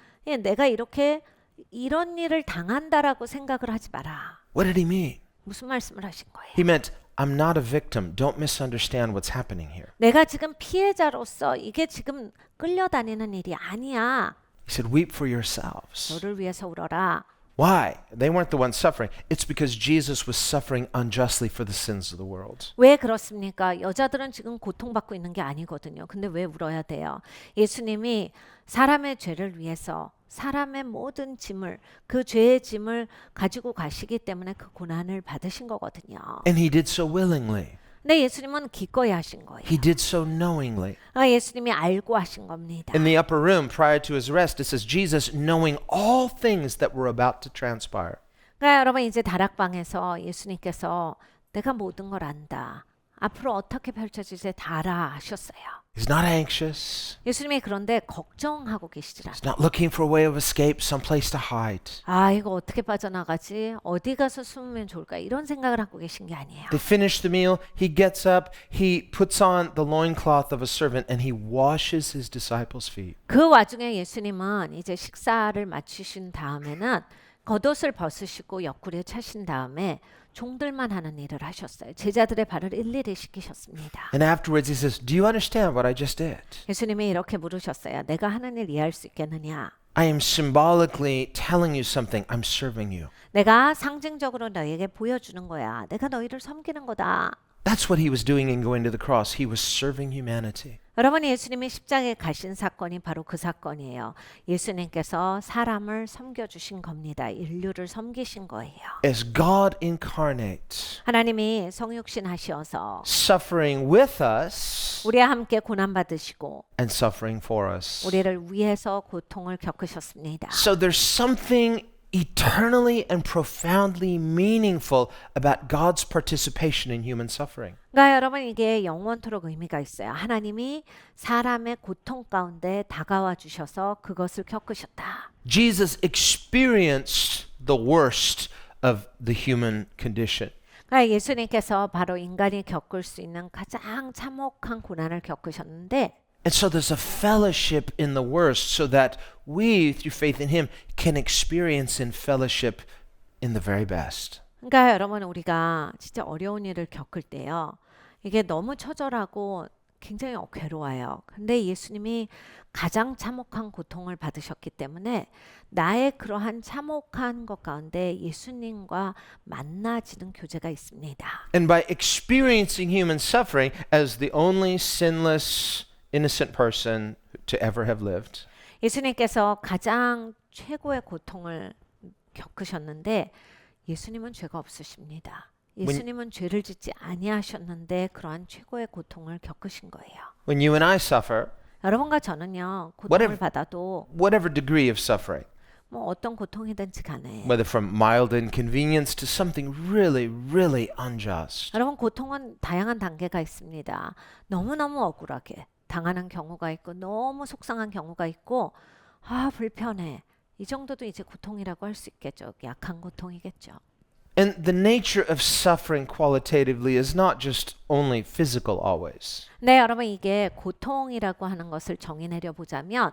내가 이렇게 이런 일을 당한다라고 생각을 하지 마라. What did he mean? 무슨 말씀을 하신 거예요? He meant, I'm not a victim. Don't misunderstand what's happening here. 내가 지금 피해자로서 이게 지금 끌려다니는 일이 아니야. He said, weep for yourselves. 너를 위해서 울어라. Why? They weren't the ones suffering. It's because Jesus was suffering unjustly for the sins of the world. 왜 그렇습니까? 여자들은 지금 고통받고 있는 게 아니거든요. 근데 왜 울어야 돼요? 예수님이 사람의 죄를 위해서 사람의 모든 짐을 그 죄의 짐을 가지고 가시기 때문에 그 고난을 받으신 거거든요. And he did so willingly. 근데 예수님은 기꺼이 하신 거예요. He did so knowingly. 예수님이 알고 하신 겁니다. In the upper room prior to his arrest, it says Jesus knowing all things that were about to transpire. 그러니까 여러분 이제 다락방에서 예수님께서 내가 모든 걸 안다. 앞으로 어떻게 펼쳐질지 다 알아 하셨어요. He's not anxious. 예수님이 그런데 걱정하고 계시질 He's 않아요. not looking for a way of escape, someplace to hide. 이거 어떻게 빠져나가지? 어디 가서 숨으면 좋을까? 이런 생각을 하고 계신 게 아니에요. They finish the meal. He gets up. He puts on the loincloth of a servant and he washes his disciples' feet. 그 와중에 예수님은 이제 식사를 마치신 다음에는 겉옷을 벗으시고 옆구리에 차신 다음에 종들만 하는 일을 하셨어요. 제자들의 발을 일일이 씻기셨습니다. And afterwards he says, "Do you understand what I just did? 예수님이 이렇게 물으셨어요. 내가 하는 일 이해할 수 있겠느냐? I am symbolically telling you something. I'm serving you." 내가 상징적으로 너에게 보여주는 거야. 내가 너희를 섬기는 거다. That's what he was doing in going to the cross. He was serving humanity. 여러분 예수님이 십자가에 가신 사건이 바로 그 사건이에요. 예수님께서 사람을 섬겨주신 겁니다. 인류를 섬기신 거예요. As God incarnate, 하나님이 성육신 하시어서 suffering with us 우리와 함께 고난받으시고 and suffering for us. 우리를 위해서 고통을 겪으셨습니다. So there's something eternally and profoundly meaningful about God's participation in human suffering. 그러니까 여러분 이게 영원토록 의미가 있어요. 하나님이 사람의 고통 가운데 다가와 주셔서 그것을 겪으셨다. Jesus experienced the worst of the human condition. 그러니까 예수님께서 바로 인간이 겪을 수 있는 가장 참혹한 고난을 겪으셨는데 And so there's a fellowship in the worst so that we, through faith in Him, can experience in fellowship in the very best. 그러니까 여러분 우리가 진짜 어려운 일을 겪을 때요. 이게 너무 처절하고 굉장히 괴로워요. 근데 예수님이 가장 참혹한 고통을 받으셨기 때문에 나의 그러한 참혹한 것 가운데 예수님과 만나지는 교제가 있습니다. And by experiencing human suffering as the only sinless, innocent person to ever have lived, 예수님께서 가장 최고의 고통을 겪으셨는데 예수님은 죄가 없으십니다. 예수님은 죄를 짓지 아니하셨는데 그러한 최고의 고통을 겪으신 거예요. when you and I suffer, 여러분과 저는요 고통을 Whatever- 받아도 whatever degree of suffering, 뭐 어떤 고통이든지 간에 whether from mild inconvenience to something really, really unjust, 여러분 고통은 다양한 단계가 있습니다. 너무너무 억울하게 당하는 경우가 있고 너무 속상한 경우가 있고 불편해. 이 정도도 이제 고통이라고 할 수 있겠죠. 약한 고통이겠죠. and the nature of suffering qualitatively is not just only physical always. 네, 여러분 이게 고통이라고 하는 것을 정의 내려 보자면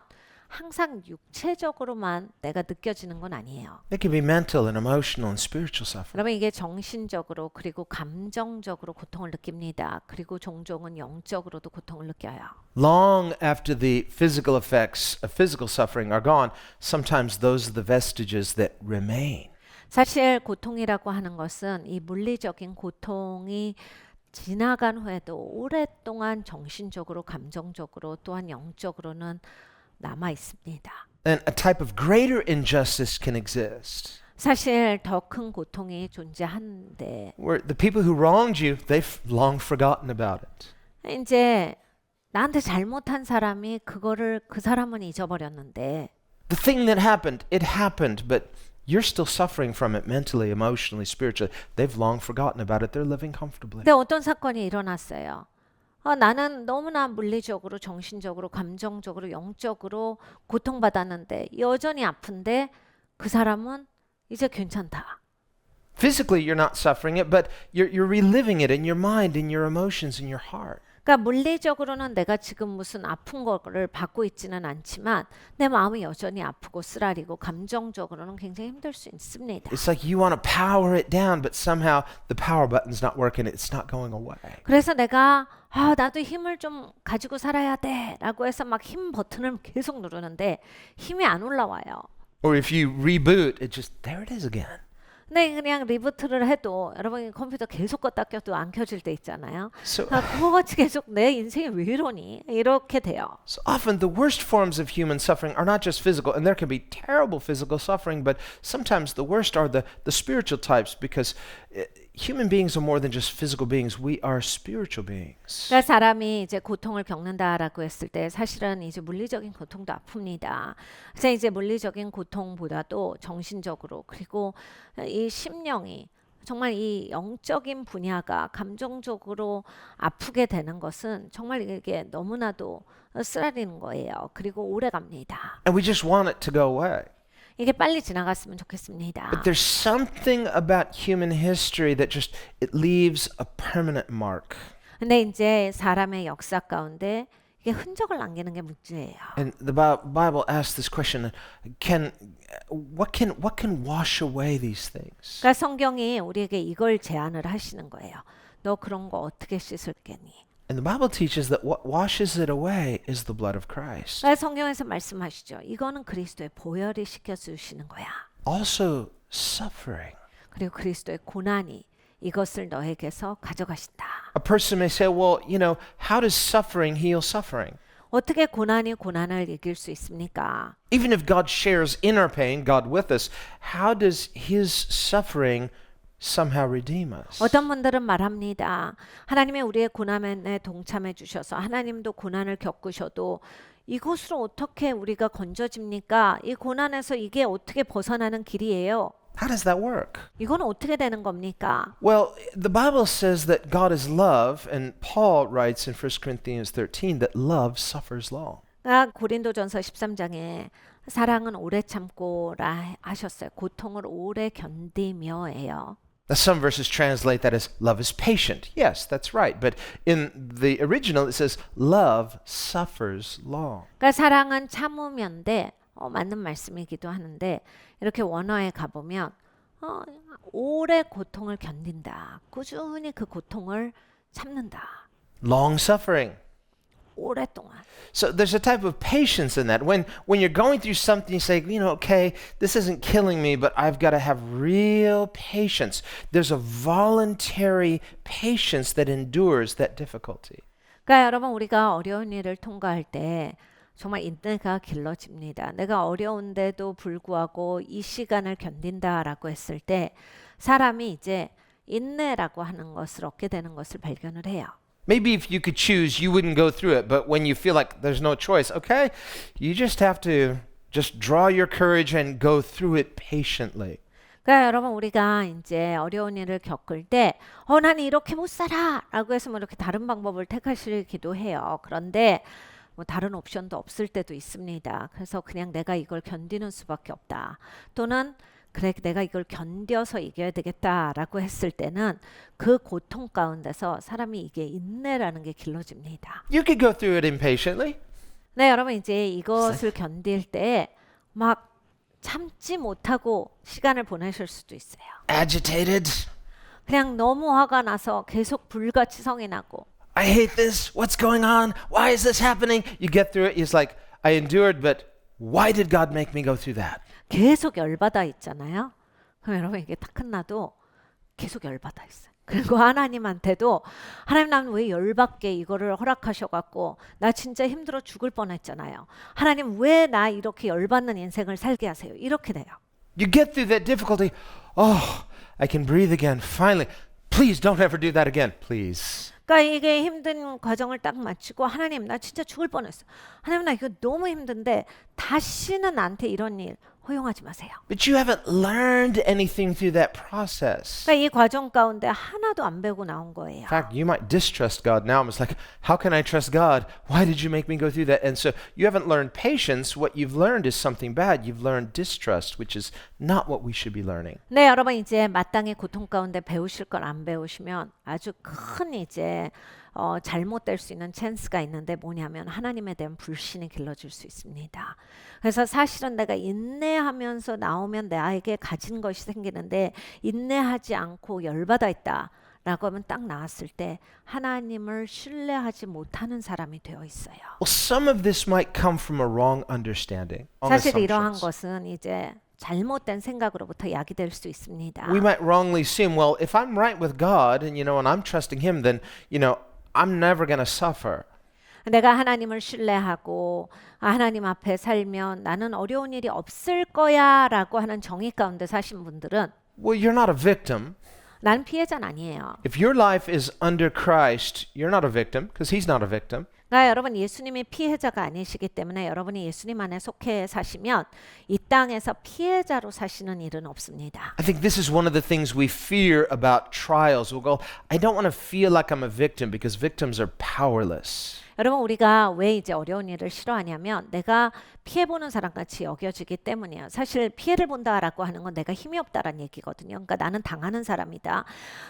항상 육체적으로만 내가 느껴지는 건 아니에요. It can be mental and emotional and spiritual suffering. 여러분 이게 정신적으로 그리고 감정적으로 고통을 느낍니다. 그리고 종종은 영적으로도 고통을 느껴요. Long after the physical effects of physical suffering are gone, sometimes those are the vestiges that remain. 사실 고통이라고 하는 것은 이 물리적인 고통이 지나간 후에도 오랫동안 정신적으로, 감정적으로 또한 영적으로는 남아 있습니다. And a type of greater injustice can exist, 사실 더 큰 고통이 존재하는데 where the people who wronged you, they've long forgotten about it. 이제 나한테 잘못한 사람이 그거를 그 사람은 잊어버렸는데 The thing that happened, it happened, but you're still suffering from it mentally, emotionally, spiritually. They've long forgotten about it. They're living comfortably. 근데 어떤 사건이 일어났어요. 나는 너무나 물리적으로, 정신적으로, 감정적으로, 영적으로 고통받았는데 여전히 아픈데 그 사람은 이제 괜찮다. Physically, you're not suffering it, but you're reliving it in your mind, in your emotions, in your heart. 그러니까 물리적으로는 내가 지금 무슨 아픈 거를 받고 있지는 않지만 내 마음이 여전히 아프고 쓰라리고 감정적으로는 굉장히 힘들 수 있습니다. It's like you want to power it down, but somehow the power button's not working. It's not going away. 그래서 내가 나도 힘을 좀 가지고 살아야 돼라고 해서 막 힘 버튼을 계속 누르는데 힘이 안 올라와요. Or if you reboot, it just, there it is again. 근데 그냥 리부트를 해도 여러분 컴퓨터 계속 껐다 껴도 안 켜질 때 있잖아요. So, 그거 같이 계속 내 인생이 왜 이러니? 이렇게 돼요. so often the worst forms of human suffering are not just physical, and there can be terrible physical suffering, but sometimes the worst are the spiritual types because human beings are more than just physical beings. We are spiritual beings. 그러니까 사람이 이제 고통을 겪는다라고 했을 때 사실은 이제 물리적인 고통도 아픕니다. 그래서 이제 물리적인 고통보다도 정신적으로 그리고 이 심령이 정말 이 영적인 분야가 감정적으로 아프게 되는 것은 정말 이게 너무나도 쓰라리는 거예요. 그리고 오래 갑니다. And we just want it to go away. 이게 빨리 지나갔으면 좋겠습니다. But there's something about human history that just, it leaves a permanent mark. 근데 이제 사람의 역사 가운데 이게 흔적을 남기는 게 문제예요. And the Bible asks this question: what can wash away these things? 그러니까 성경이 우리에게 이걸 제안을 하시는 거예요. 너 그런 거 어떻게 씻을겠니? And the Bible teaches that what washes it away is the blood of Christ. 그러니까 성경에서 말씀하시죠. 이거는 그리스도의 보혈이 씻겨 주시는 거야. Also, suffering. 그리고 그리스도의 고난이 이것을 너에게서 가져가신다. A person may say, well, how does suffering heal suffering? 어떻게 고난이 고난을 이길 수 있습니까? Even if God shares in our pain, God with us, how does His suffering somehow redeem us? 어떤 분들은 말합니다. 하나님이 우리의 고난에 동참해 주셔서 하나님도 고난을 겪으셔도 이곳으로 어떻게 우리가 건져집니까? 이 고난에서 이게 어떻게 벗어나는 길이에요? How does that work? 이건 어떻게 되는 겁니까? Well, the Bible says that God is love, and Paul writes in 1 Corinthians 13 that love suffers long. 고린도전서 13장에 사랑은 오래 참고라 하셨어요. 고통을 오래 견디며예요. Now, some verses translate that as love is patient. Yes, that's right. But in the original, it says love suffers long. 그러니까 사랑은 참으면데 맞는 말씀이기도 하는데 이렇게 원어에 가보면 오래 고통을 견딘다. 꾸준히 그 고통을 참는다. Long suffering. 오랫동안. So there's a type of patience in that. When you're going through something, you say, okay, this isn't killing me, but I've got to have real patience. There's a voluntary patience that endures that difficulty. 그러니까 여러분 우리가 어려운 일을 통과할 때 정말 인내가 길러집니다. 내가 어려운데도 불구하고 이 시간을 견딘다라고 했을 때 사람이 이제 인내라고 하는 것을 얻게 되는 것을 발견을 해요. Maybe if you could choose, you wouldn't go through it. But when you feel like there's no choice, okay, you just have to just draw your courage and go through it patiently. 그러니까 여러분 우리가 이제 어려운 일을 겪을 때 나는 이렇게 못 살아라고 해서 뭐 이렇게 다른 방법을 택하시기도 해요. 그런데 뭐 다른 옵션도 없을 때도 있습니다. 그래서 그냥 내가 이걸 견디는 수밖에 없다. 또는 그래 내가 이걸 견뎌서 이겨야 되겠다라고 했을 때는 그 고통 가운데서 사람이 이게 인내라는 게 길러집니다. You could go through it impatiently. 네, 여러분 이제 이것을 견딜 때 막 참지 못하고 시간을 보내실 수도 있어요. Agitated. 그냥 너무 화가 나서 계속 불같이 성이 나고 I hate this. What's going on? Why is this happening? You get through it. It's like, I endured, but why did God make me go through that? 계속 열받아 있잖아요. 그럼 여러분 이게 다 끝나도 계속 열받아 있어요. 그리고 하나님한테도 하나님 나는 왜 열받게 이거를 허락하셔갖고 나 진짜 힘들어 죽을 뻔했잖아요. 하나님 왜 나 이렇게 열받는 인생을 살게 하세요. 이렇게 돼요. You get through that difficulty. Oh, I can breathe again. Finally. Please don't ever do that again. Please. 그러니까 이게 힘든 과정을 딱 마치고 하나님 나 진짜 죽을 뻔했어. 하나님 나 이거 너무 힘든데 다시는 나한테 이런 일 허용하지 마세요. But you haven't learned anything through that process. 그러니까 이 과정 가운데 하나도 안 배우고 나온 거예요. In fact, you might distrust God now. It's like, how can I trust God? Why did you make me go through that? And so you haven't learned patience. What you've learned is something bad. You've learned distrust, which is not what we should be learning. 네, 여러분 이제 마땅히 고통 가운데 배우실 걸 안 배우시면 아주 큰 이제 잘못될 수 있는 찬스가 있는데 뭐냐면 하나님에 대한 불신이 길러질 수 있습니다. 그래서 사실은 내가 인내하면서 나오면 나에게 가진 것이 생기는데 인내하지 않고 열받아 있다 라고 하면 딱 나왔을 때 하나님을 신뢰하지 못하는 사람이 되어 있어요. Well, some of this might come from a wrong understanding. wrong 사실 이러한 assumptions. 것은 이제 잘못된 생각으로부터 야기될 수 있습니다. We might wrongly assume, well, if I'm right with God and and I'm trusting Him, then I'm never going to suffer. 내가 하나님을 신뢰하고 하나님 앞에 살면 나는 어려운 일이 없을 거야라고 하는 정의 가운데 사신 분들은 Well, you're not a victim. 난 피해자는 아니에요. If your life is under Christ, you're not a victim because He's not a victim. 그러니까 여러분 예수님이 피해자가 아니시기 때문에 여러분이 예수님 안에 속해 사시면 이 땅에서 피해자로 사시는 일은 없습니다. I think this is one of the things we fear about trials. We'll go, I don't want to feel like I'm a victim because victims are powerless. 여러분 우리가 왜 이제 어려운 일을 싫어하냐면 내가 피해보는 사람같이 여겨지기 때문이에요. 사실 피해를 본다라고 하는 건 내가 힘이 없다라는 얘기거든요. 그러니까 나는 당하는 사람이다.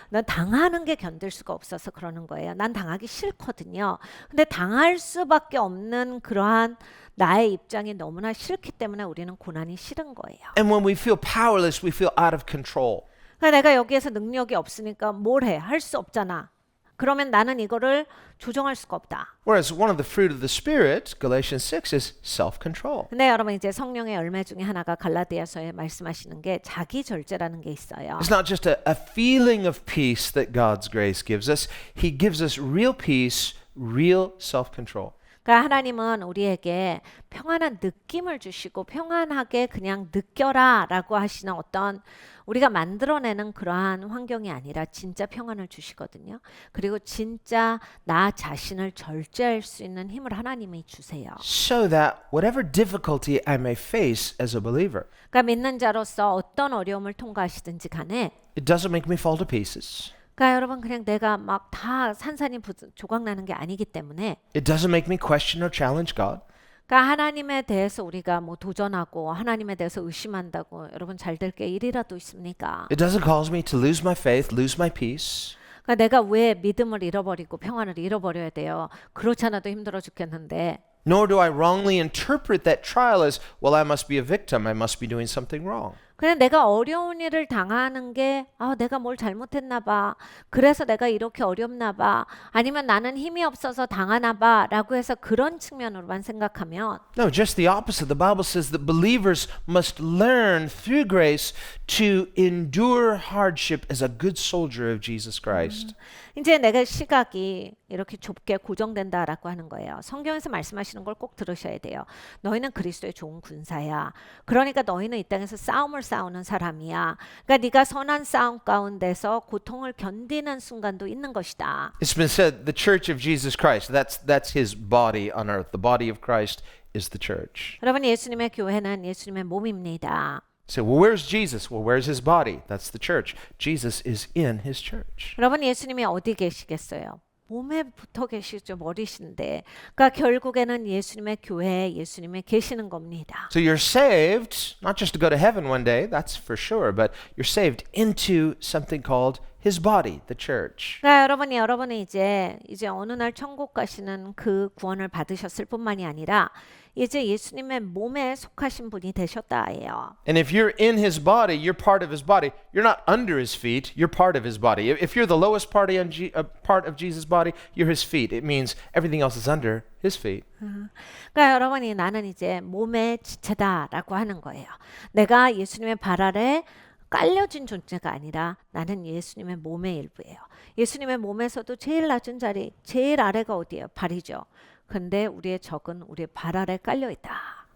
난 당하는 게 견딜 수가 없어서 그러는 거예요. 난 당하기 싫거든요. 근데 당할 수밖에 없는 그러한 나의 입장이 너무나 싫기 때문에 우리는 고난이 싫은 거예요. And when we feel powerless, we feel out of control. 그러니까 내가 여기에서 능력이 없으니까 뭘 해? 할 수 없잖아. 그러면 나는 이거를 조정할 수가 없다. Whereas one of the fruit of the Spirit, Galatians 6, is self-control. 근데 여러분 이제 성령의 열매 중에 하나가 갈라디아서에 말씀하시는 게 자기 절제라는 게 있어요. It's not just a feeling of peace that God's grace gives us. He gives us real peace, real self-control. 그러니까 하나님은 우리에게 평안한 느낌을 주시고 평안하게 그냥 느껴라라고 하시는 어떤 우리가 만들어내는 그러한 환경이 아니라 진짜 평안을 주시거든요. 그리고 진짜 나 자신을 절제할 수 있는 힘을 하나님이 주세요. So that whatever difficulty I may face as a believer, 그러니까 믿는 자로서 어떤 어려움을 통과하시든지 간에 it doesn't make me fall to pieces. 그러니까 여러분 그냥 내가 막 다 산산이 조각나는 게 아니기 때문에 It doesn't make me question or challenge God. 그러니까 하나님에 대해서 우리가 뭐 도전하고 하나님에 대해서 의심한다고 여러분 잘 될 게 일이라도 있습니까? It doesn't cause me to lose my faith, lose my peace. 그러니까 내가 왜 믿음을 잃어버리고 평안을 잃어버려야 돼요? 그렇잖아도 힘들어 죽겠는데 Nor do I wrongly interpret that trial as, well, I must be a victim. I must be doing something wrong. 그냥 내가 어려운 일을 당하는 게 내가 뭘 잘못했나 봐. 그래서 내가 이렇게 어렵나 봐. 아니면 나는 힘이 없어서 당하나 봐. 라고 해서 그런 측면으로만 생각하면 No, just the opposite. The Bible says that believers must learn through grace to endure hardship as a good soldier of Jesus Christ. 이제 내가 시각이 이렇게 좁게 고정된다라고 하는 거예요. 성경에서 말씀하시는 걸 꼭 들으셔야 돼요. 너희는 그리스도의 좋은 군사야. 그러니까 너희는 이 땅에서 싸움을 싸우는 사람이야. 그러니까 네가 선한 싸움 가운데서 고통을 견디는 순간도 있는 것이다. It's been said, the church of Jesus Christ, that's his body on earth. The body of Christ is the church. 여러분 예수님의 교회는 예수님의 몸입니다. So, well, where's Jesus? Well, where's his body? That's the church. Jesus is in his church. 여러분 예수님이 어디 계시겠어요? 몸에 붙어 계시죠. 머리신데. 그러니까 결국에는 예수님의 교회에 예수님이 계시는 겁니다. So you're saved, not just to go to heaven one day, that's for sure, but you're saved into something called his body, the church. 그러니까 여러분이 이제 어느 날 천국 가시는 그 구원을 받으셨을 뿐만이 아니라 이제 예수님의 몸에 속하신 분이 되셨다예요. And if you're in his body, you're part of his body. You're not under his feet, you're part of his body. If you're the lowest part of Jesus' body, you're his feet. It means everything else is under his feet. 그러니까 여러분이 나는 이제 몸의 지체다라고 하는 거예요. 내가 예수님의 발 아래 깔려진 존재가 아니라 나는 예수님의 몸의 일부예요. 예수님의 몸에서도 제일 낮은 자리, 제일 아래가 어디예요? 발이죠. 근데 우리의 적은 우리의 발 아래 깔려 있다.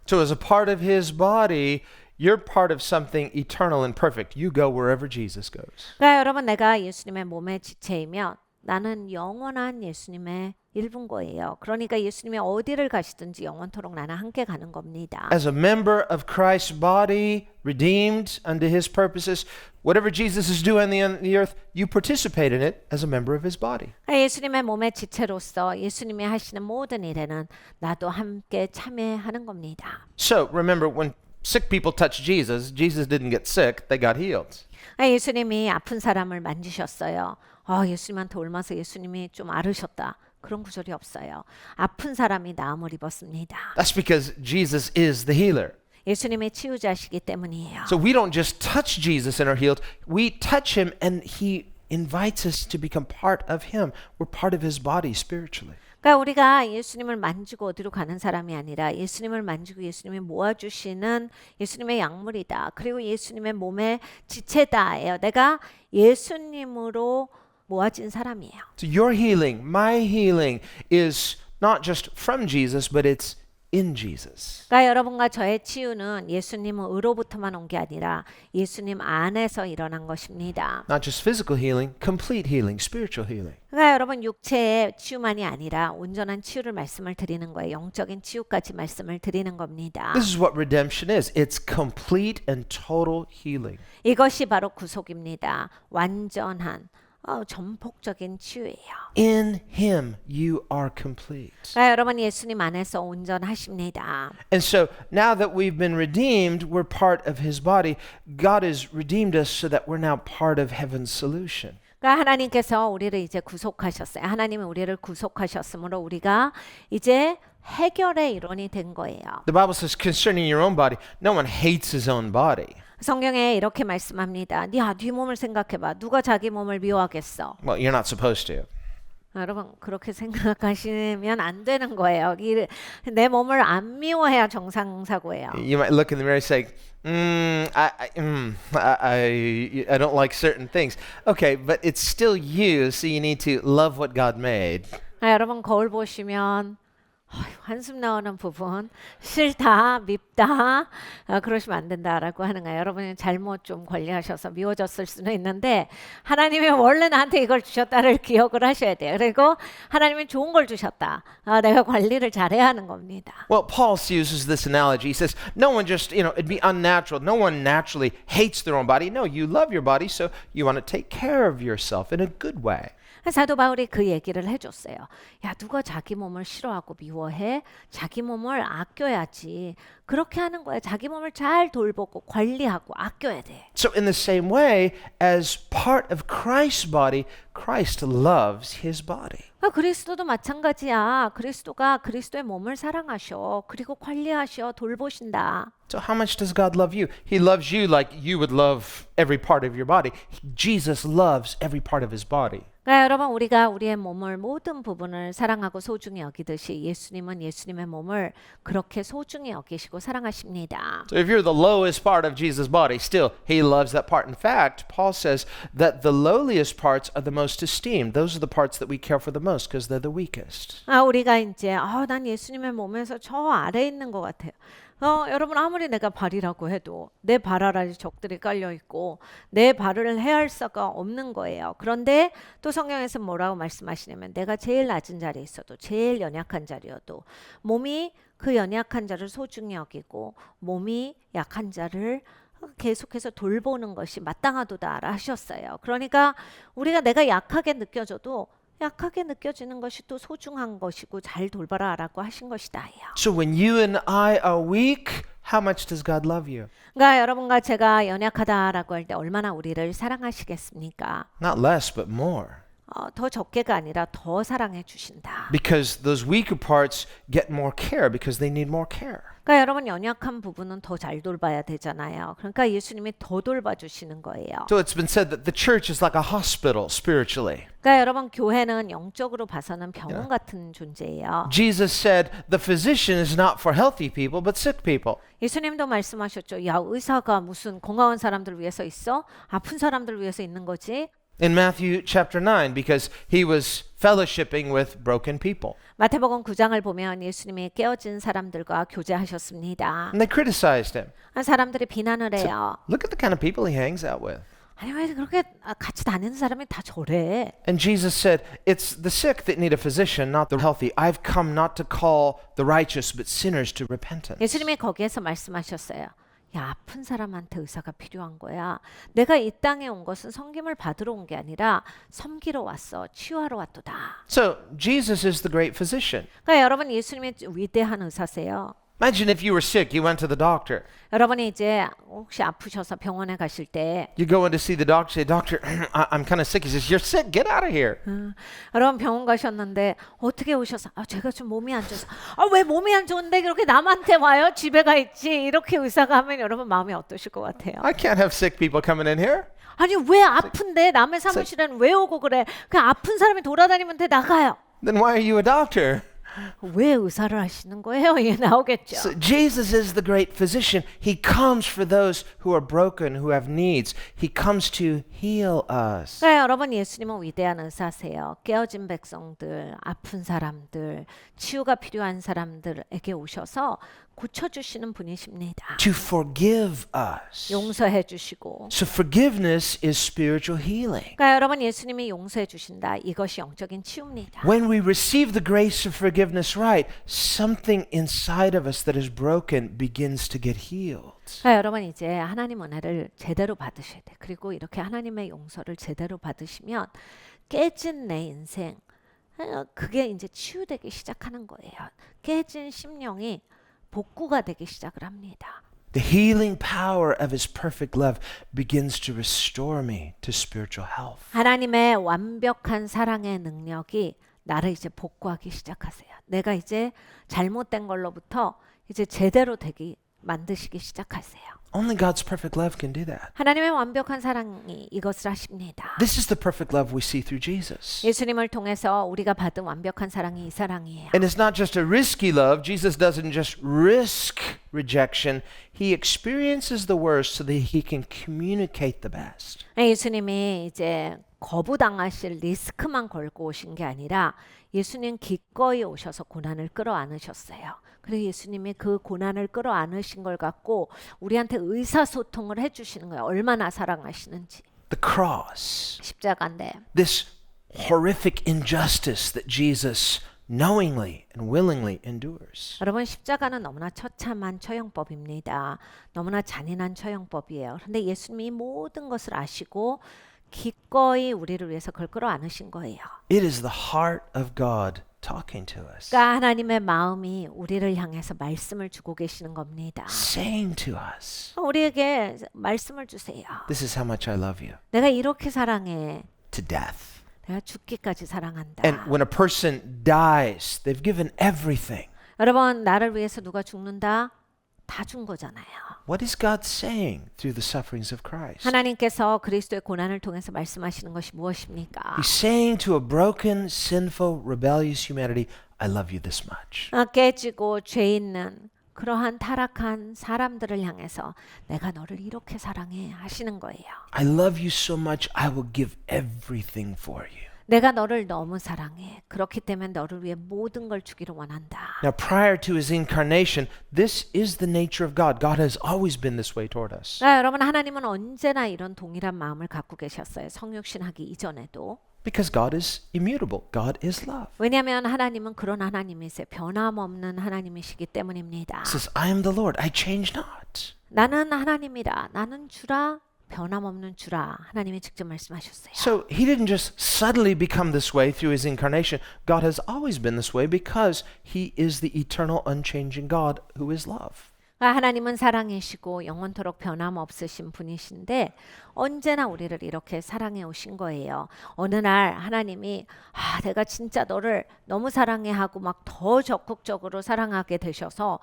So as a part of his body, you're part of something eternal and perfect. You go wherever Jesus goes. 그러니까 여러분 내가 예수님의 몸의 지체이면 나는 영원한 예수님의 일부인 거예요. 그러니까 예수님이 어디를 가시든지 영원토록 나는 함께 가는 겁니다. As a member of Christ's body, redeemed unto his purposes, whatever Jesus is doing on the earth, you participate in it as a member of his body. 예수님의 몸의 지체로서 예수님이 하시는 모든 일에는 나도 함께 참여하는 겁니다. So remember, when sick people touched Jesus, Jesus didn't get sick, they got healed. 예수님이 아픈 사람을 만지셨어요. 예수님한테 옮아서 예수님이 좀 앓으셨다. 그런 구절이 없어요. 아픈 사람이 나음을 입었습니다. That's because Jesus is the healer. 예수님의 치유자시기 때문이에요. So we don't just touch Jesus and are healed. We touch him and he invites us to become part of him. We're part of his body spiritually. 그러니까 우리가 예수님을 만지고 어디로 가는 사람이 아니라 예수님을 만지고 예수님이 모아주시는 예수님의 약물이다. 그리고 예수님의 몸의 지체다예요. 내가 예수님으로 모아진 사람이에요. So your healing, my healing is not just from Jesus, but it's in Jesus. 그러니까 여러분과 저의 치유는 예수님으로부터만 온 게 아니라 예수님 안에서 일어난 것입니다. Not just physical healing, complete healing, spiritual healing. 그러니까 여러분 육체의 치유만이 아니라 온전한 치유를 말씀을 드리는 거예요. 영적인 치유까지 말씀을 드리는 겁니다. This is what redemption is. It's complete and total healing. 이것이 바로 구속입니다. 완전한 전폭적인 치유예요. In him you are complete. 그러니까 여러분 예수님 안에서 온전하십니다. And so now that we've been redeemed, we're part of his body. God has redeemed us so that we're now part of heaven's solution. 그러니까 하나님께서 우리를 이제 구속하셨어요. 하나님이 우리를 구속하셨으므로 우리가 이제 해결의 일원이 된 거예요. The Bible says concerning your own body, no one hates his own body. 성경에 이렇게 말씀합니다. 네 몸을 생각해봐. 누가 자기 몸을 미워하겠어? Well, you're not supposed to. 여러분 그렇게 생각하시면 안 되는 거예요. 내 몸을 안 미워해야 정상사고예요. You might look in the mirror and say, I don't like certain things. Okay, but it's still you, so you need to love what God made. 여러분 거울 보시면 한숨 나오는 부분 싫다 밉다 그러시면 안 된다라고 하는 거예요. 여러분이 잘못 좀 관리하셔서 미워졌을 수는 있는데 하나님이 원래 나한테 이걸 주셨다를 기억을 하셔야 돼요. 그리고 하나님이 좋은 걸 주셨다. 내가 관리를 잘해야 하는 겁니다. Well, Paul uses this analogy. He says, no one just, it'd be unnatural. No one naturally hates their own body. No, you love your body, so you want to take care of yourself in a good way. 사도 바울이 그 얘기를 해줬어요. 야, 누가 자기 몸을 싫어하고 미워해? 자기 몸을 아껴야지. 그렇게 하는 거야. 자기 몸을 잘 돌보고 관리하고 아껴야 돼. So in the same way, as part of Christ's body, Christ loves his body. 그리스도도 마찬가지야. 그리스도가 그리스도의 몸을 사랑하셔. 그리고 관리하셔. 돌보신다. So how much does God love you? He loves you like you would love every part of your body. Jesus loves every part of his body. 그러니까 여러분 우리가 우리의 몸을 모든 부분을 사랑하고 소중히 여기듯이 예수님은 예수님의 몸을 그렇게 소중히 여기시고 사랑하십니다. So if you're the lowest part of Jesus' body, still he loves that part. In fact, Paul says that the lowliest parts are the most esteemed. Those are the parts that we care for the most because they're the weakest. 우리가 이제 난 예수님의 몸에서 저 아래에 있는 것 같아요. 여러분 아무리 내가 발이라고 해도 내 발 아래 적들이 깔려 있고 내 발을 헤아릴 수가 없는 거예요. 그런데 또 성경에서 뭐라고 말씀하시냐면 내가 제일 낮은 자리에 있어도 제일 연약한 자리여도 몸이 그 연약한 자를 소중히 여기고 몸이 약한 자를 계속해서 돌보는 것이 마땅하도다라 하셨어요. 그러니까 우리가 내가 약하게 느껴져도 약하게 느껴지는 것이 또 소중한 것이고 잘 돌봐라라고 하신 것이다. So when you and I are weak, how much does God love you? 그러니까 여러분과 제가 연약하다라고 할 때 얼마나 우리를 사랑하시겠습니까? Not less, but more. 더 적게가 아니라 더 사랑해 주신다. Because those weaker parts get more care because they need more care. 그러니까 여러분 연약한 부분은 더 잘 돌봐야 되잖아요. 그러니까 예수님이 더 돌봐주시는 거예요. So it's been said that the church is like a hospital spiritually. 그러니까 여러분 교회는 영적으로 봐서는 병원 같은 존재예요. Jesus said the physician is not for healthy people but sick people. 예수님도 말씀하셨죠. 야, 의사가 무슨 건강한 사람들 위해서 있어? 아픈 사람들 위해서 있는 거지? In Matthew chapter 9 because he was fellowshipping with broken people. 마태복음 9장을 보면 예수님이 깨어진 사람들과 교제하셨습니다. And they criticized him. 사람들이 비난을 해요. Look at the kind of people he hangs out with. 아니 왜 그렇게 같이 다니는 사람이 다 저래? And Jesus said, it's the sick that need a physician, not the healthy. I've come not to call the righteous, but sinners to repentance. 예수님이 거기에서 말씀하셨어요. 야, 아픈 사람한테 의사가 필요한 거야. 내가 이 땅에 온 것은 섬김을 받으러 온 게 아니라 섬기러 왔어. 치유하러 왔도다. So Jesus is the great physician. 그러니까 여러분 예수님이 위대한 의사세요. Imagine if you were sick, you went to the doctor. 여러분이 이제 혹시 아프셔서 병원에 가실 때 You go in to see the doctor, say, Doctor, I'm kind of sick. He says, You're sick, get out of here. 여러분 병원 가셨는데 어떻게 오셔서 제가 좀 몸이 안 좋아서 왜 몸이 안 좋은데 그렇게 남한테 와요? 집에 가 있지. 이렇게 의사가 하면 여러분 마음이 어떠실 것 같아요? I can't have sick people coming in here. 아니 왜 아픈데 남의 사무실에는 왜 오고 그래? 그냥 아픈 사람이 돌아다니면 돼 나가요. Then why are you a doctor? 왜 의사를 하시는 거예요? 이게 나오겠죠. So Jesus is the great physician. He comes for those who are broken, who have needs. He comes to heal us. 그러니까 여러분 예수님은 위대한 의사세요. 깨어진 백성들, 아픈 사람들, 치유가 필요한 사람들에게 오셔서 고쳐주시는 분이십니다. To forgive us. 용서해 주시고. So forgiveness is spiritual healing. 그러니까 여러분 예수님이 용서해 주신다. 이것이 영적인 치유입니다. When we receive the grace of forgiveness right, something inside of us that is broken begins to get healed. 그러니까 여러분 이제 하나님 은혜를 제대로 받으셔야 돼. 그리고 이렇게 하나님의 용서를 제대로 받으시면 깨진 내 인생 그게 이제 치유되기 시작하는 거예요. 깨진 심령이 복구가 되기 시작을 합니다. The healing power of His perfect love begins to restore me to spiritual health. 하나님의 완벽한 사랑의 능력이 나를 이제 복구하기 시작하세요. 내가 이제 잘못된 걸로부터 이제 제대로 되기 만드시기 시작하세요. Only God's perfect love can do that. 하나님의 완벽한 사랑이 이것을 하십니다. This is the perfect love we see through Jesus. 예수님을 통해서 우리가 받은 완벽한 사랑이 이 사랑이에요. And it's not just a risky love. Jesus doesn't just risk rejection. He experiences the worst so that He can communicate the best. 예수님이 이제 거부당하실 리스크만 걸고 오신 게 아니라 예수님 기꺼이 오셔서 고난을 끌어안으셨어요. 그래서 예수님이 그 고난을 끌어안으신 걸 갖고 우리한테 의사소통을 해주시는 거예요. 얼마나 사랑하시는지. The cross, 십자가인데 this horrific injustice that Jesus knowingly and willingly endures. 여러분 십자가는 너무나 처참한 처형법입니다. 너무나 잔인한 처형법이에요. 그런데 예수님이 이 모든 것을 아시고 기꺼이 우리를 위해서 그걸 끌어안으신 거예요. It is the heart of God talking to us, 그러니까 하나님의 마음이 우리를 향해서 말씀을 주고 계시는 겁니다. saying to us, 우리에게 말씀을 주세요. This is how much I love you, 내가 이렇게 사랑해. to death. 내가 죽기까지 사랑한다. And when a person dies, they've given everything. 여러분 나를 위해서 누가 죽는다? 다 준 거잖아요. What is God saying through the sufferings of Christ? 하나님께서 그리스도의 고난을 통해서 말씀하시는 것이 무엇입니까? He's saying to a broken, sinful, rebellious humanity, I love you this much. 깨지고 죄 있는 그러한 타락한 사람들을 향해서 내가 너를 이렇게 사랑해 하시는 거예요. I love you so much, I will give everything for you. 내가 너를 너무 사랑해. 그렇기 때문에 너를 위해 모든 걸 주기를 원한다. Now, prior to His incarnation, this is the nature of God. God has always been this way toward us. 여러분 하나님은 언제나 이런 동일한 마음을 갖고 계셨어요. 성육신 하기 이전에도. Because God is immutable. God is love. 왜냐하면 하나님은 그런 하나님이세요. 변함없는 하나님이시기 때문입니다. He says, I am the Lord. I change not. 나는 하나님이라. 나는 주라. 변함없는 주라. 하나님이 직접 말씀하셨어요. So He didn't just suddenly become this way through His incarnation. God has always been this way because He is the eternal, unchanging God who is love. 하나님은 사랑이시고 영원토록 변함없으신 분이신데 언제나 우리를 이렇게 사랑해 오신 거예요. 어느 날 하나님이 내가 진짜 너를 너무 사랑해 하고 막 더 적극적으로 사랑하게 되셔서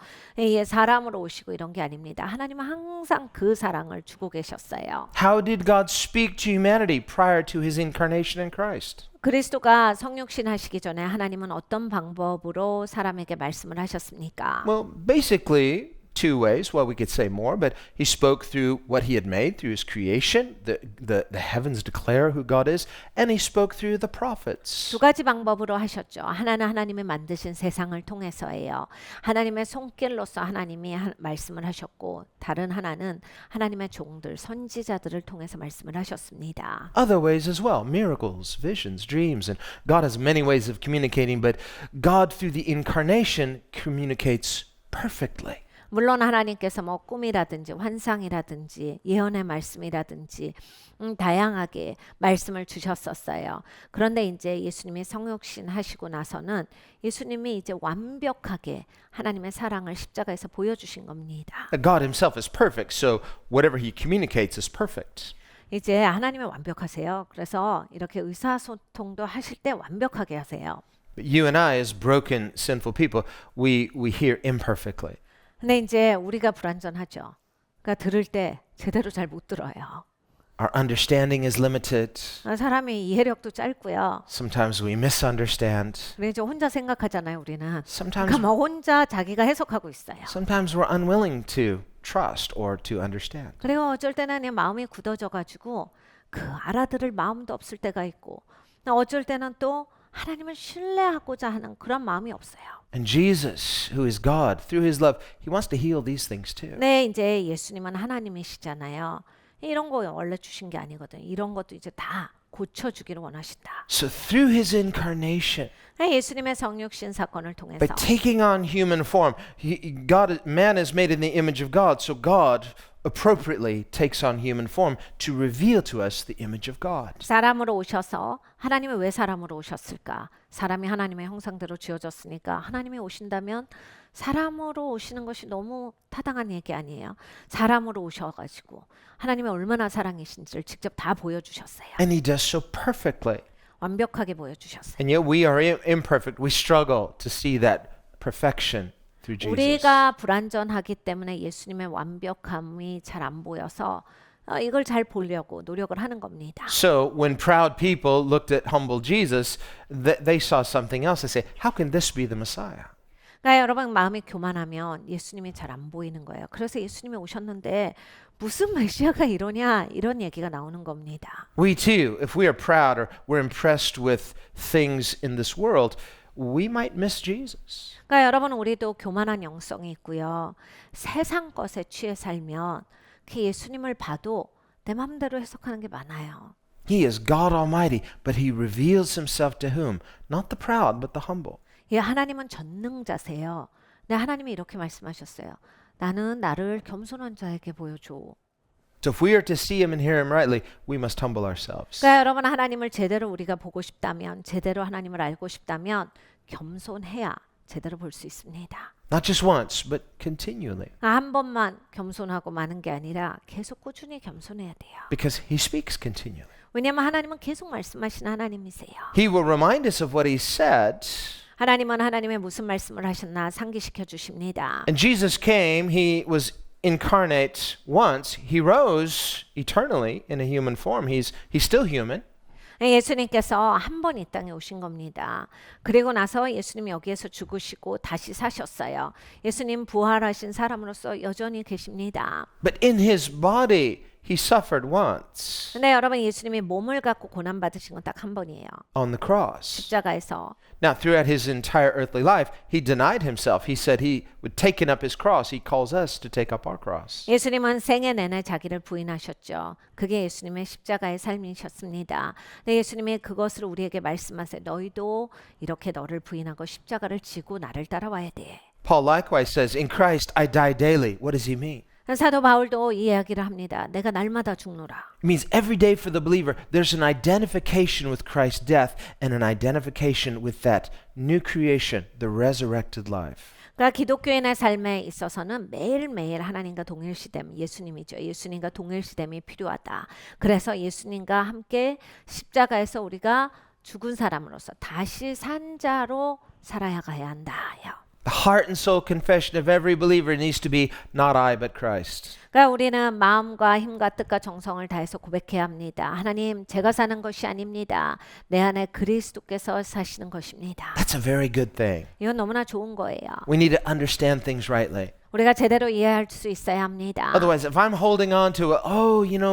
사람으로 오시고 이런 게 아닙니다. 하나님은 항상 그 사랑을 주고 계셨어요. How did God speak to humanity prior to His incarnation in Christ? 그리스도가 성육신 하시기 전에 하나님은 어떤 방법으로 사람에게 말씀을 하셨습니까? Well, basically, two ways. Well, we could say more, but he spoke through what he had made, through his creation. The heavens declare who God is, and he spoke through the prophets. 두 가지 방법으로 하셨죠. 하나는 하나님이 만드신 세상을 통해서예요. 하나님의 손길로서 하나님이 말씀을 하셨고, 다른 하나는 하나님의 종들, 선지자들을 통해서 말씀을 하셨습니다. Other ways as well, miracles, visions, dreams, and God has many ways of communicating, but God through the incarnation communicates perfectly. 물론 하나님께서 뭐 꿈이라든지 환상이라든지 예언의 말씀이라든지 다양하게 말씀을 주셨었어요. 그런데 이제 예수님이 성육신 하시고 나서는 예수님이 이제 완벽하게 하나님의 사랑을 십자가에서 보여주신 겁니다. God himself is perfect, so whatever he communicates is perfect. 이제 하나님은 완벽하세요. 그래서 이렇게 의사소통도 하실 때 완벽하게 하세요. But you and I, as broken, sinful people, we hear imperfectly. 근데 이제 우리가 불완전하죠. 그러니까 들을 때 제대로 잘 못 들어요. Our understanding is limited. 사람이 이해력도 짧고요. Sometimes we misunderstand. 우리 이제 혼자 생각하잖아요, 우리는. Sometimes, 그러니까 뭐 혼자 자기가 해석하고 있어요. sometimes we're unwilling to trust or to understand. 그리고 어쩔 때는 그냥 마음이 굳어져 가지고 그 알아들을 마음도 없을 때가 있고, 어쩔 때는 또 하나님을 신뢰하고자 하는 그런 마음이 없어요. And Jesus, who is God, through his love, he wants to heal these things too. 네, 이제 예수님은 하나님이시잖아요. 이런 거 원래 주신 게 아니거든요. 이런 것도 이제 다 고쳐주기를 원하신다. So through his incarnation, 예수님의 성육신 사건을 통해서 by taking on human form, man is made in the image of God, so God appropriately takes on human form to reveal to us the image of God. 사람으로 오셔서 하나님이 왜 사람으로 오셨을까? 사람이 하나님의 형상대로 지어졌으니까 하나님이 오신다면 사람으로 오시는 것이 너무 타당한 얘기 아니에요. 사람으로 오셔가지고 하나님이 얼마나 사랑이신지를 직접 다 보여주셨어요. And he does so perfectly. 완벽하게 보여주셨어요. And yet we are imperfect. We struggle to see that perfection through Jesus. 우리가 불완전하기 때문에 예수님의 완벽함이 잘 안 보여서 이걸 잘 보려고 노력을 하는 겁니다. So when proud people looked at humble Jesus, they saw something else. They say, how can this be the Messiah? 그러니까 여러분 마음이 교만하면 예수님이 잘 안 보이는 거예요. 그래서 예수님이 오셨는데 무슨 메시아가 이러냐 이런 얘기가 나오는 겁니다. We too, if we are proud or we're impressed with things in this world, we might miss Jesus. 그러니까 여러분 우리도 교만한 영성이 있고요. 세상 것에 취해 살면 그 예수님을 봐도 내 마음대로 해석하는 게 많아요. He is God Almighty, but he reveals himself to whom? Not the proud, but the humble. 예, 하나님은 전능자세요. 근데 하나님이 이렇게 말씀하셨어요. 나는 나를 겸손한 자에게 보여줘. So if we are to see him and hear him rightly, we must humble ourselves. 그러니까 여러분 하나님을 제대로 우리가 보고 싶다면, 제대로 하나님을 알고 싶다면 겸손해야 제대로 볼 수 있습니다. Not just once, but continually. 한 번만 겸손하고 마는 게 아니라 계속 꾸준히 겸손해야 돼요. Because he speaks continually. 왜냐하면 하나님은 계속 말씀하시는 하나님이세요. He will remind us of what he said. 하나님은 하나님의 무슨 말씀을 하셨나 상기시켜 주십니다. And Jesus came, he was incarnate once. He rose eternally in a human form. He's still human. 예수님께서 한 번 이 땅에 오신 겁니다. 그리고 나서 예수님이 여기에서 죽으시고 다시 사셨어요. 예수님 부활하신 사람으로서 여전히 계십니다. But in his body, he suffered once 근데 여러분 예수님이 몸을 갖고 고난 받으신 건 딱 한 번이에요. on the cross. 십자가에서. Now, throughout his entire earthly life, he denied himself. He said he would take up his cross. He calls us to take up our cross. 예수님은 생애 내내 자기를 부인하셨죠. 그게 예수님의 십자가의 삶이셨습니다. 네, 예수님이 그것을 우리에게 말씀하세요. 너희도 이렇게 너를 부인하고 십자가를 지고 나를 따라와야 돼. Paul likewise says, in Christ I die daily. What does he mean? 사도 바울도 이 이야기를 합니다. 내가 날마다 죽노라. It means every day for the believer, there's an identification with Christ's death and an identification with that new creation, the resurrected life. 그러니까 기독교인의 삶에 있어서는 매일매일 하나님과 동일시됨, 예수님이죠. 예수님과 동일시됨이 필요하다. 그래서 예수님과 함께 십자가에서 우리가 죽은 사람으로서 다시 산 자로 살아야 가야 한다요. The heart and soul confession of every believer needs to be not I but Christ. 그러니까 우리는 마음과 힘과 뜻과 정성을 다해서 고백해야 합니다. 하나님, 제가 사는 것이 아닙니다. 내 안에 그리스도께서 사시는 것입니다. That's a very good thing. 이건 너무나 좋은 거예요. We need to understand things rightly. 우리가 제대로 이해할 수 있어야 합니다. Otherwise, if I'm holding on to,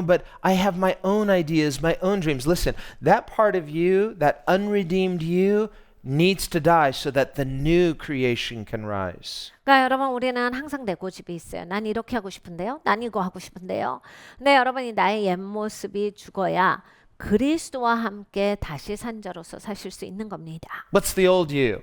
but I have my own ideas, my own dreams. Listen, that part of you, that unredeemed you, needs to die so that the new creation can rise. 그러니까 여러분 우리는 항상 내 고집이 있어요. 난 이렇게 하고 싶은데요. 난 이거 하고 싶은데요. 근데 여러분이 나의 옛 모습이 죽어야 그리스도와 함께 다시 산자로서 사실 수 있는 겁니다. What's the old you?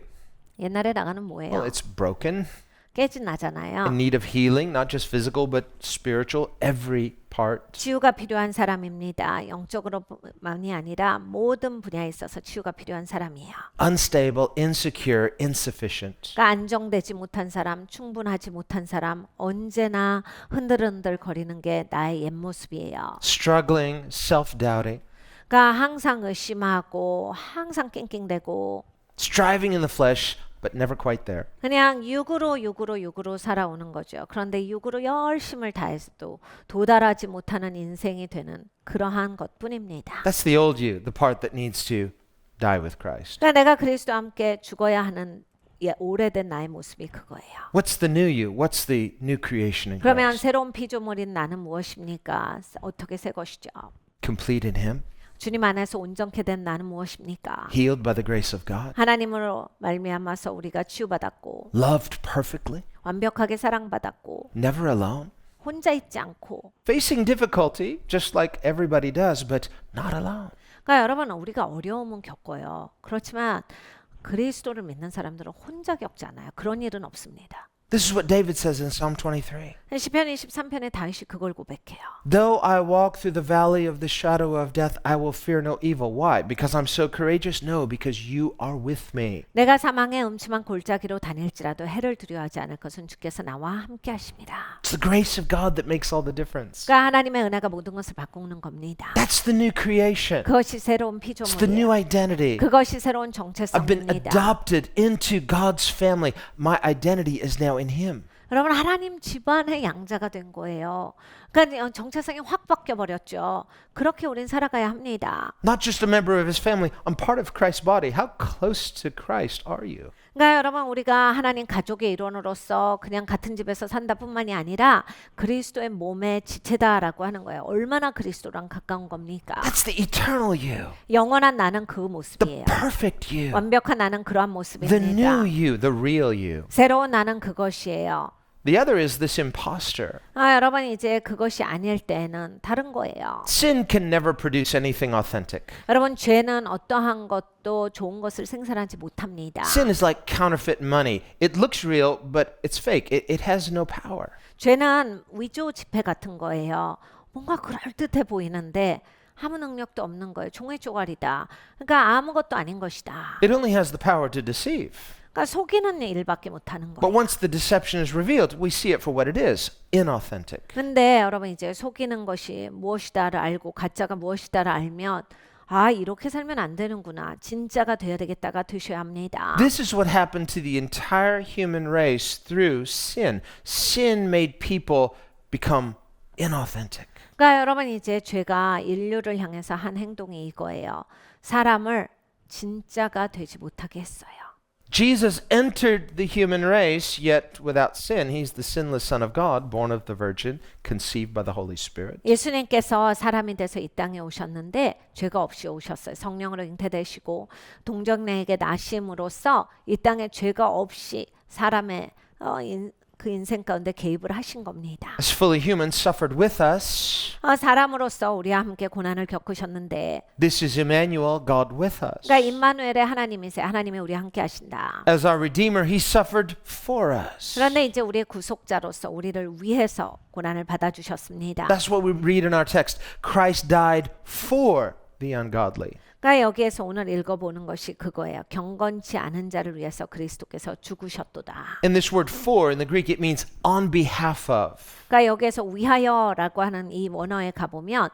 옛날에 나가는 Well, 뭐예요? it's broken, 깨진 나잖아요. in need of healing, not just physical, but spiritual, every part. 치유가 필요한 사람입니다. 영적으로만이 아니라 모든 분야에 있어서 치유가 필요한 사람이에요. Unstable, insecure, insufficient. 그러니까 안정되지 못한 사람, 충분하지 못한 사람, 언제나 흔들흔들 거리는 게 나의 옛 모습이에요. Struggling, self-doubting, 그러니까 항상 의심하고 항상 낑낑대고 striving in the flesh, but never quite there. 그냥 육으로 살아오는 거죠. 그런데 육으로 열심을 다해서도 도달하지 못하는 인생이 되는 그러한 것뿐입니다. That's the old you, the part that needs to die with Christ. 그러니까 내가 그리스도와 함께 죽어야 하는 오래된 나의 모습이 그거예요. What's the new you? What's the new creation in 그러면 Christ? 새로운 피조물인 나는 무엇입니까? 어떻게 새 것이죠? Complete in Him, 주님 안에서 온전케 된 나는 무엇입니까? healed by the grace of God, 하나님으로 말미암아서 우리가 치유받았고 loved perfectly, 완벽하게 사랑받았고 never alone, 혼자 있지 않고 facing difficulty just like everybody does, but not alone. 그러니까 여러분 우리가 어려움은 겪어요. 그렇지만 그리스도를 믿는 사람들은 혼자 겪지 않아요. 그런 일은 없습니다. This is what David says in Psalm 23. 시편 23편에 다윗이 그걸 고백해요. Though I walk through the valley of the shadow of death, I will fear no evil. Why? Because I'm so courageous? No, because you are with me. 내가 사망의 음침한 골짜기로 다닐지라도 해를 두려워하지 않을 것은 주께서 나와 함께 하십니다. It's the grace of God that makes all the difference. 그러니까 하나님의 은혜가 모든 것을 바꾸는 겁니다. That's the new creation. 그것이 새로운 It's the new 피조물이에요. identity. 그것이 새로운 I've been 정체성입니다. adopted into God's family. My identity is now in Him. 여러분 하나님 집안의 양자가 된 거예요. 그러니까 정체성이 확 바뀌어 버렸죠. 그렇게 우린 살아가야 합니다. Not just a member of His family. I'm part of Christ's body. How close to Christ are you? 그러니까 여러분 우리가 하나님 가족의 일원으로서 그냥 같은 집에서 산다뿐만이 아니라 그리스도의 몸의 지체다라고 하는 거예요. 얼마나 그리스도랑 가까운 겁니까? That's the eternal you. 영원한 나는 그 The 모습이에요. perfect you. 완벽한 나는 그러한 The 모습입니다. new you. The real you. 새로운 나는 그것이에요. The other is this imposter. 여러분 이제 그것이 아닐 때는 다른 거예요. Sin can never produce anything authentic. 여러분 죄는 어떠한 것도 좋은 것을 생산하지 못합니다. Sin is like counterfeit money. It looks real, but it's fake. It has no power. 죄는 위조 지폐 같은 거예요. 뭔가 그럴듯해 보이는데 아무 능력도 없는 거예요. 종의 쪼가리다. 그러니까 아무것도 아닌 것이다. It only has the power to deceive. 그러니까 속이는 일밖에 못하는 But 거예요. once the deception is revealed, we see it for what it is, inauthentic. 근데 여러분 이제 속이는 것이 무엇이다를 알고 가짜가 무엇이다를 알면 이렇게 살면 안 되는구나. 진짜가 돼야 되겠다가 되셔야 합니다. This is what happened to the entire human race through sin. Sin made people become inauthentic. 그러니까 여러분 이제 죄가 인류를 향해서 한 행동이 이거예요. 사람을 진짜가 되지 못하게 했어요. Jesus entered the human race, yet without sin. He's the sinless Son of God, born of the Virgin, conceived by the Holy Spirit. 예수님께서 사람이 돼서 이 땅에 오셨는데 죄가 없이 오셨어요. 성령으로 잉태되시고 동정내에게 나심으로써 이 땅에 죄가 없이 사람의 그 인생 가운데 개입을 하신 겁니다. As fully human, suffered with us. 사람으로서 우리와 함께 고난을 겪으셨는데 This is Emmanuel, God with us. 그러니까 임마누엘의 하나님이세요. 하나님이 우리와 함께 하신다. As our Redeemer, He suffered for us. 그런데 이제 우리의 구속자로서 우리를 위해서 고난을 받아주셨습니다. That's what we read in our text. Christ died for the ungodly. 그러니까 여기에서 오늘 읽어보는 것이 그거예요. 경건치 않은 자를 위해서 그리스도께서 죽으셨도다. And this word for in the Greek, it means on behalf of. 그러니까 여기에서 위하여라고 하는 이 원어에 가보면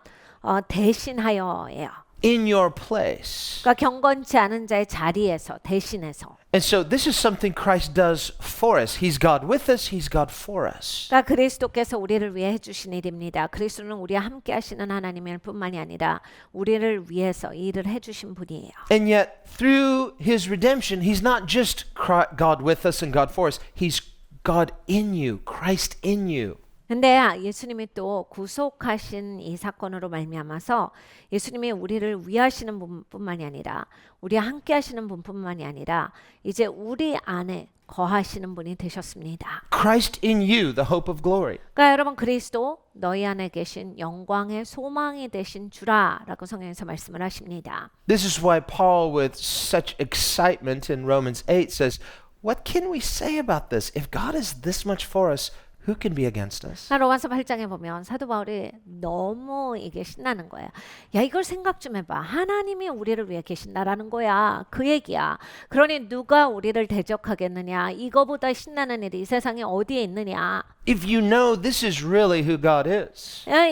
대신하여예요. In your place. 그러니까 경건치 않은 자의 자리에서 대신해서. And so this is something Christ does for us. He's God with us, He's God for us. 그러니까 그리스도께서 우리를 위해 해주신 일입니다. 그리스도는 우리와 함께 하시는 하나님일 뿐만이 아니라 우리를 위해서 이 일을 해주신 분이에요. And yet, through His redemption, He's not just God with us and God for us. He's God in you, Christ in you. 근데 예수님이 또 구속하신 이 사건으로 말미암아서 예수님이 우리를 위하시는 분뿐만이 아니라 우리와 함께 하시는 분뿐만이 아니라 이제 우리 안에 거하시는 분이 되셨습니다. Christ in you, the hope of glory. 그러니까 여러분 그리스도 너희 안에 계신 영광의 소망이 되신 주라라고 성경에서 말씀을 하십니다. This is why Paul, with such excitement in Romans 8, says, What can we say about this? If God is this much for us, who can be against us? 로마서 8장에 보면 사도 바울이 너무 이게 신나는 거야. 야 이걸 생각 좀 해봐. 하나님이 우리를 위해 계신다라는 거야. 그 얘기야. 그러니 누가 우리를 대적하겠느냐. 이거보다 신나는 일이 이 세상에 어디에 있느냐. If you know this is really who God is, 야,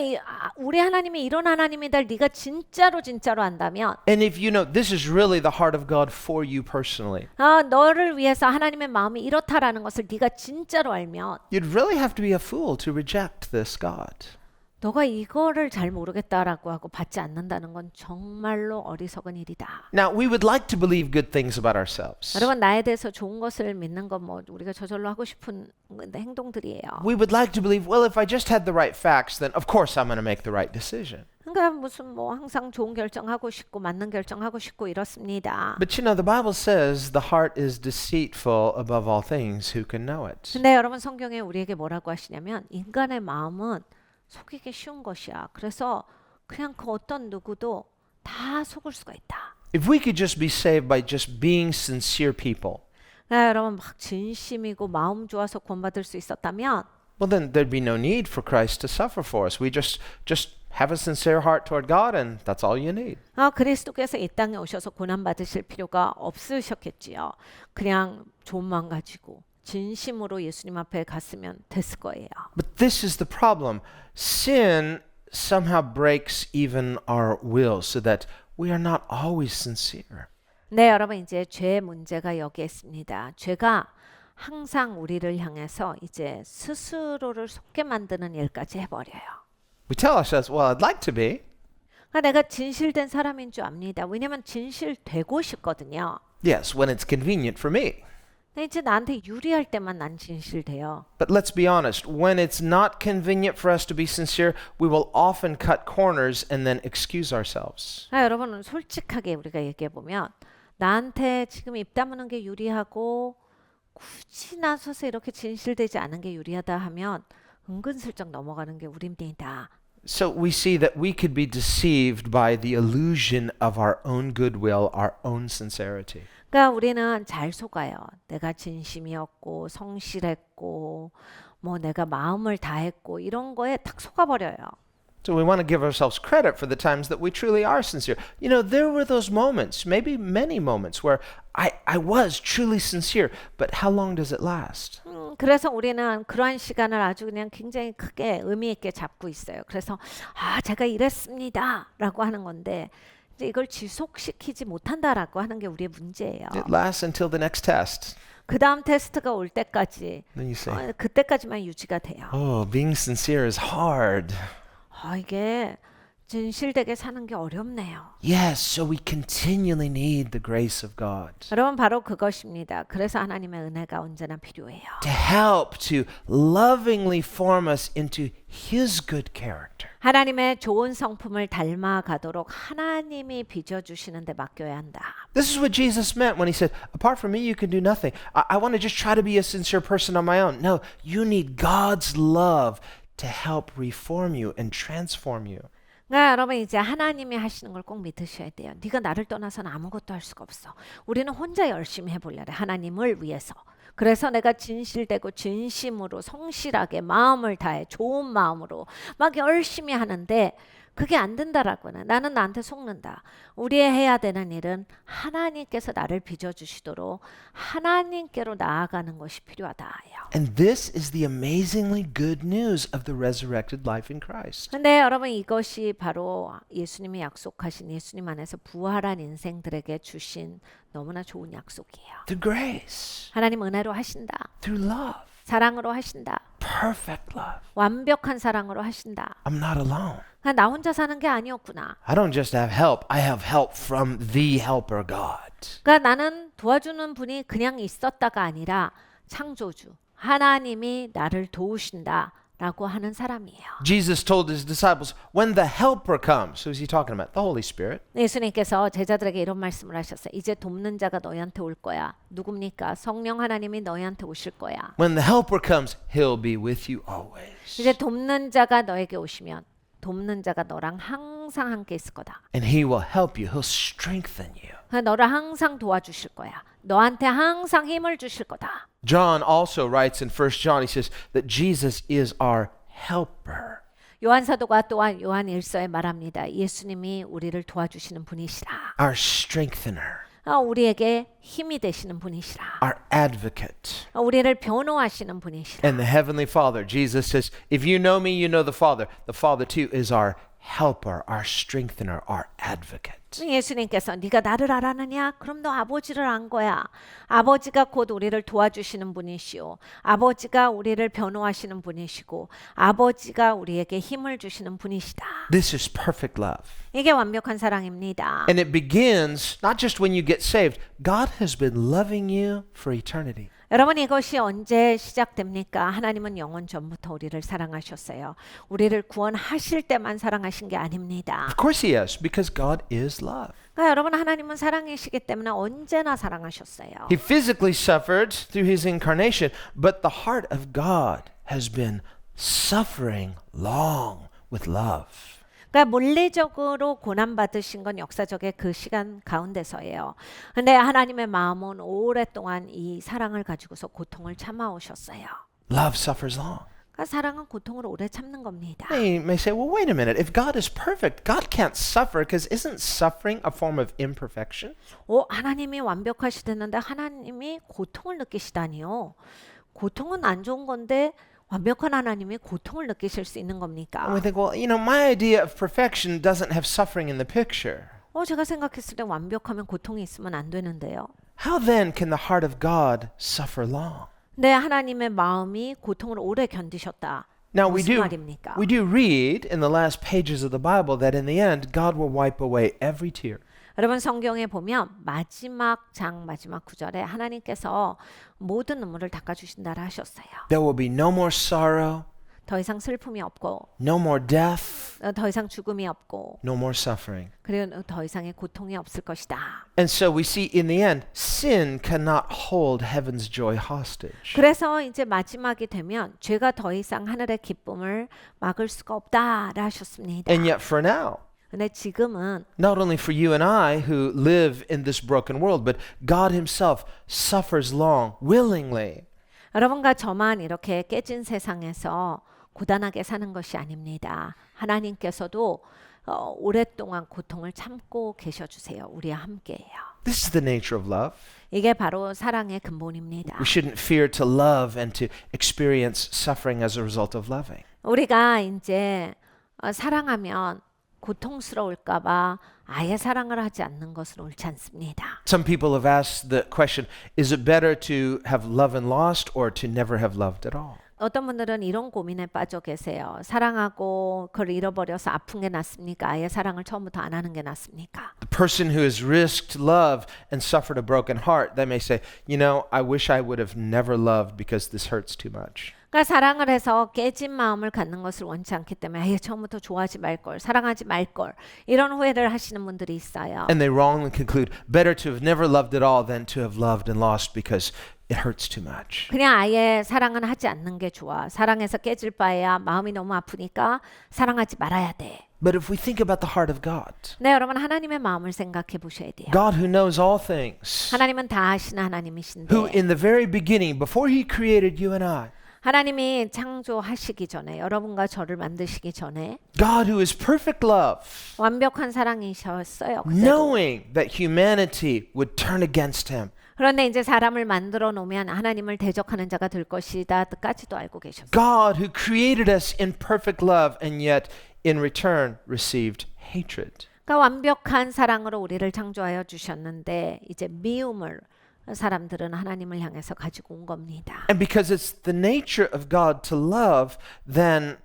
우리 하나님이 이런 하나님이다. 네가 진짜로 안다면 and if you know this is really the heart of God for you personally, 너를 위해서 하나님의 마음이 이렇다라는 것을 네가 진짜로 알면 you'd really have to be a fool to reject this God. 너가 이거를 잘 모르겠다라고 하고 받지 않는다는 건 정말로 어리석은 일이다. Now, we would like to believe good things about ourselves. 여러분 나에 대해서 좋은 것을 믿는 건 뭐 우리가 저절로 하고 싶은 행동들이에요. We would like to believe, well, if I just had the right facts, then of course I'm going to make the right decision. 그러니까 무슨 뭐 항상 좋은 결정하고 싶고 맞는 결정하고 싶고 이렇습니다. But you know, the Bible says the heart is deceitful above all things. Who can know it? 근데 여러분 성경에 우리에게 뭐라고 하시냐면 인간의 마음은 속이기 쉬운 것이야. 그래서 그냥 그 어떤 누구도 다 속을 수가 있다. If we could just be saved by just being sincere people, 여러분 막 진심이고 마음 좋아서 구원받을 수 있었다면 well, then there'd be no need for Christ to suffer for us. We just have a sincere heart toward God, and that's all you need. 그리스도께서 이 땅에 오셔서 고난 받으실 필요가 없으셨겠지요. 그냥 좋은 마음 가지고 진심으로 예수님 앞에 갔으면 됐을 거예요. But this is the problem. Sin somehow breaks even our will so that we are not always sincere. 네, 여러분 이제 죄의 문제가 여기에 있습니다. 죄가 항상 우리를 향해서 이제 스스로를 속게 만드는 일까지 해버려요. We tell ourselves, well, I'd like to be. 그러니까 내가 진실된 사람인 줄 압니다. 왜냐면 진실되고 싶거든요. Yes, when it's convenient for me. 근데 이제 나한테 유리할 때만 난 진실돼요. But let's be honest, when it's not convenient for us to be sincere, we will often cut corners and then excuse ourselves. 여러분은 솔직하게 우리가 얘기해 보면 나한테 지금 입 다무는 게 유리하고 굳이 나서서 이렇게 진실되지 않은 게 유리하다 하면 은근슬쩍 넘어가는 게 우리입니다. So we see that we could be deceived by the illusion of our own goodwill, our own sincerity. 그러니까 우리는 잘 속아요. 내가 진심이었고 성실했고 뭐 내가 마음을 다했고 이런 거에 탁 속아버려요. So we want to give ourselves credit for the times that we truly are sincere. You know, there were those moments, maybe many moments, where I was truly sincere, but how long does it last? 그래서 우리는 그러한 시간을 아주 그냥 굉장히 크게 의미 있게 잡고 있어요. 그래서 제가 이랬습니다 라고 하는 건데 이제 이걸 지속시키지 못한다라고 하는 게 우리의 문제예요. It lasts until the next test. 그 다음 테스트가 올 때까지 Then you say, 그때까지만 유지가 돼요. oh, being sincere is hard. 이게 진실되게 사는 게 어렵네요. Yes, so we continually need the grace of God 여러분 바로 그것입니다. 그래서 하나님의 은혜가 언제나 필요해요. to help to lovingly form us into His good character. 하나님의 좋은 성품을 닮아가도록 하나님이 빚어주시는 데 맡겨야 한다. This is what Jesus meant when He said, apart from me, you can do nothing. I want to just try to be a sincere person on my own. No, you need God's love to help reform you and transform you. 그러니까 여러분 이제 하나님이 하시는 걸 꼭 믿으셔야 돼요. 네가 나를 떠나서는 아무것도 할 수가 없어. 우리는 혼자 열심히 해보려래. 하나님을 위해서. 그래서 내가 진실되고 진심으로 성실하게 마음을 다해 좋은 마음으로 막 열심히 하는데 그게 안 된다라고는 나는 나한테 속는다. 우리 해야 되는 일은 하나님께서 나를 빚어주시도록 하나님께로 나아가는 것이 필요하다. And this is the amazingly good news of the resurrected life in Christ. 근데 여러분 이것이 바로 예수님이 약속하신 예수님 안에서 부활한 인생들에게 주신 너무나 좋은 약속이에요. Through grace, 하나님 은혜로 하신다. through love, 사랑으로 하신다. perfect love. 완벽한 사랑으로 하신다. I'm not alone. 나 혼자 사는 게 아니었구나. I don't just have help, I have help from the helper God. 그러니까 나는 도와주는 분이 그냥 있었다가 아니라 창조주, 하나님이 나를 도우신다 라고 하는 사람이에요. Jesus told his disciples, when the helper comes, who's he talking about? The Holy Spirit. 예수님께서 제자들에게 이런 말씀을 하셨어요. 이제 돕는 자가 너희한테 올 거야. 누굽니까? 성령 하나님이 너희한테 오실 거야. When the helper comes, he'll be with you always. 이제 돕는 자가 너에게 오시면 돕는 자가 너랑 항상 함께 있을 거다. And he will help you. He'll strengthen you. 너를 항상 도와주실 거야. 너한테 항상 힘을 주실 거다. John also writes in 1 John, he says that Jesus is our helper. 요한 사도가 또한 요한 1서에 말합니다. 예수님이 우리를 도와주시는 분이시라. Our strengthener, 우리에게 힘이 되시는 분이시라. our advocate. 우리를 변호하시는 분이시라. And the heavenly Father, Jesus says, if you know me, you know the Father. The Father too is our helper, our strengthener, our advocate. 예수님께서 네가 나를 알았느냐? 그럼 너 아버지를 안 거야. 아버지가 곧 우리를 도와주시는 분이시오. 아버지가 우리를 변호하시는 분이시고 아버지가 우리에게 힘을 주시는 분이시다. This is perfect love. 이게 완벽한 사랑입니다. And it begins not just when you get saved. God has been loving you for eternity. 여러분 이것이 언제 시작됩니까? 하나님은 영원 전부터 우리를 사랑하셨어요. 우리를 구원하실 때만 사랑하신 게 아닙니다. Of course he has, because God is love. 그러니까 여러분 하나님은 사랑이시기 때문에 언제나 사랑하셨어요. He physically suffered through his incarnation, but the heart of God has been suffering long with love. 그러니까 물리적으로 고난받으신 건 역사적의 그 시간 가운데서예요. 근데 하나님의 마음은 오랫동안 이 사랑을 가지고서 고통을 참아오셨어요. Love suffers long. 그러니까 사랑은 고통을 오래 참는 겁니다. You may say, well, wait a minute. If God is perfect, God can't suffer because isn't suffering a form of imperfection? 하나님이 완벽하시다는데 하나님이 고통을 느끼시다니요. 고통은 안 좋은 건데 완벽한 하나님이 고통을 느끼실 수 있는 겁니까? And we think, well, you know, my idea of perfection doesn't have suffering in the picture. 제가 생각했을 때 완벽하면 고통이 있으면 안 되는데요. How then can the heart of God suffer long? 네, 하나님의 마음이 고통을 오래 견디셨다. Now 무슨 말입니까? we do read in the last pages of the Bible that in the end God will wipe away every tear. 여러분 성경에 보면 마지막 장 마지막 구절에 하나님께서 모든 눈물을 닦아주신다라 하셨어요. There will be no more sorrow, 더 이상 슬픔이 없고 no more death, 더 이상 죽음이 없고 no more suffering. 그리고 더 이상의 고통이 없을 것이다. And so we see in the end, sin cannot hold heaven's joy hostage. 그래서 이제 마지막이 되면 죄가 더 이상 하늘의 기쁨을 막을 수가 없다라 하셨습니다. And yet for now, 근데 지금은 not only for you and I who live in this broken world, but God himself suffers long, willingly. 여러분과 저만 이렇게 깨진 세상에서 고단하게 사는 것이 아닙니다. 하나님께서도 오랫동안 고통을 참고 계셔주세요. 우리와 함께해요. This is the nature of love. 이게 바로 사랑의 근본입니다. We shouldn't fear to love and to experience suffering as a result of loving. 우리가 이제 사랑하면 고통스러울까봐 아예 사랑을 하지 않는 것은 옳지 않습니다. Some people have asked the question, is it better to have loved and lost or to never have loved at all? 어떤 분들은 이런 고민에 빠져 계세요. 사랑하고 그걸 잃어버려서 아픈 게 낫습니까? 아예 사랑을 처음부터 안 하는 게 낫습니까? The person who has risked love and suffered a broken heart, they may say, you know, I wish I would have never loved because this hurts too much. 그러니까 사랑을 해서 깨진 마음을 갖는 것을 원치 않기 때문에 아예 처음부터 좋아하지 말걸, 사랑하지 말걸 이런 후회를 하시는 분들이 있어요. And they wrongly conclude, better to have never loved at all than to have loved and lost because it hurts too much. 그냥 아예 사랑은 하지 않는 게 좋아. 사랑해서 깨질 바에야 마음이 너무 아프니까 사랑하지 말아야 돼. But if we think about the heart of God, 네, 여러분 하나님의 마음을 생각해 보셔야 돼요. God who knows all things, 하나님은 다 아시는 하나님이신데 who in the very beginning, before he created you and I, 하나님이 창조하시기 전에 여러분과 저를 만드시기 전에 God who is perfect love, 완벽한 사랑이셨어요. 그대로. knowing that humanity would turn against him, 그런데 이제 사람을 만들어 놓으면 하나님을 대적하는 자가 될 것이다까지도 알고 계셨어요. God who created us in perfect love and yet in return received hatred. 그러니까 완벽한 사랑으로 우리를 창조하여 주셨는데 이제 미움을 사람들은 하나님을 향해서 가지고 온 겁니다. And because it's the nature of God to love, then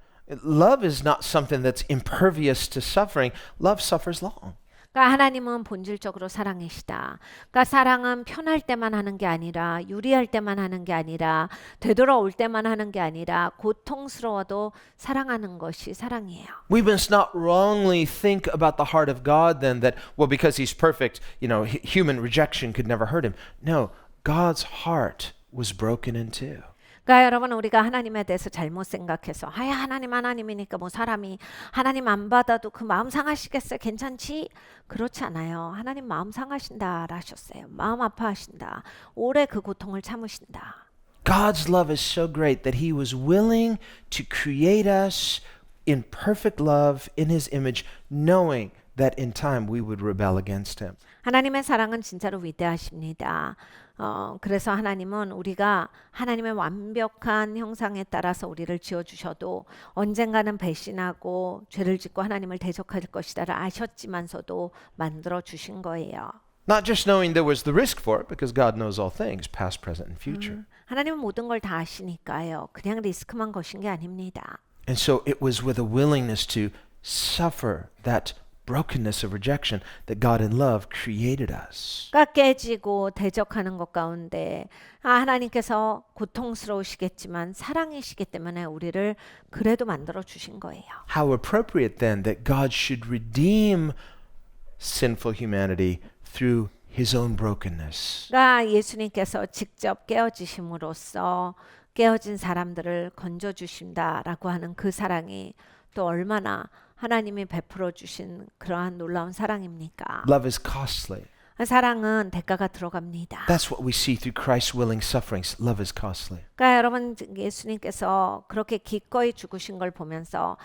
love is not something that's impervious to suffering. Love suffers long. 그러니까 하나님은 본질적으로 사랑이시다. 그러니까 사랑은 편할 때만 하는 게 아니라 유리할 때만 하는 게 아니라 되돌아올 때만 하는 게 아니라 고통스러워도 사랑하는 것이 사랑이에요. We must not wrongly think about the heart of God then that, well, because he's perfect, human rejection could never hurt him. No, God's heart was broken in two. 그러니까 여러분 우리가 하나님에 대해서 잘못 생각해서 하나님이니까 뭐 사람이 하나님 안 받아도 그 마음 상하시겠어요? 괜찮지? 그렇지 않아요. 하나님 마음 상하신다 하셨어요. 마음 아파하신다. 오래 그 고통을 참으신다. God's love is so great that he was willing to create us in perfect love in his image, knowing that in time we would rebel against him. 하나님의 사랑은 진짜로 위대하십니다. 그래서 하나님은 우리가 하나님의 완벽한 형상에 따라서 우리를 지어주셔도 언젠가는 배신하고 죄를 짓고 하나님을 대적할 것이다를 아셨지만서도 만들어 주신 거예요. Not just knowing there was the risk for it, because God knows all things, past, present, and future. 하나님은 모든 걸 다 아시니까요. 그냥 리스크만 거신 게 아닙니다. And so it was with a willingness to suffer that brokenness of rejection that God in love created us. 그러니까 깨지고 대적하는 것 가운데 하나님께서 고통스러우시겠지만 사랑이시기 때문에 우리를 그래도 만들어 주신 거예요. How appropriate then that God should redeem sinful humanity through his own brokenness. 그러니까 예수님께서 직접 깨어지심으로써 깨어진 사람들을 건져 주신다라고 하는 그 사랑이 또 얼마나 하나님이 베풀어 주신 그러한 놀라운 사랑입니까? Love is costly. 사랑은 대가가 들어갑니다. That's what we see through Christ's willing sufferings. Love is costly. 그러니까 여러분 예수님께서 그렇게 기꺼이 죽으신 걸 보면서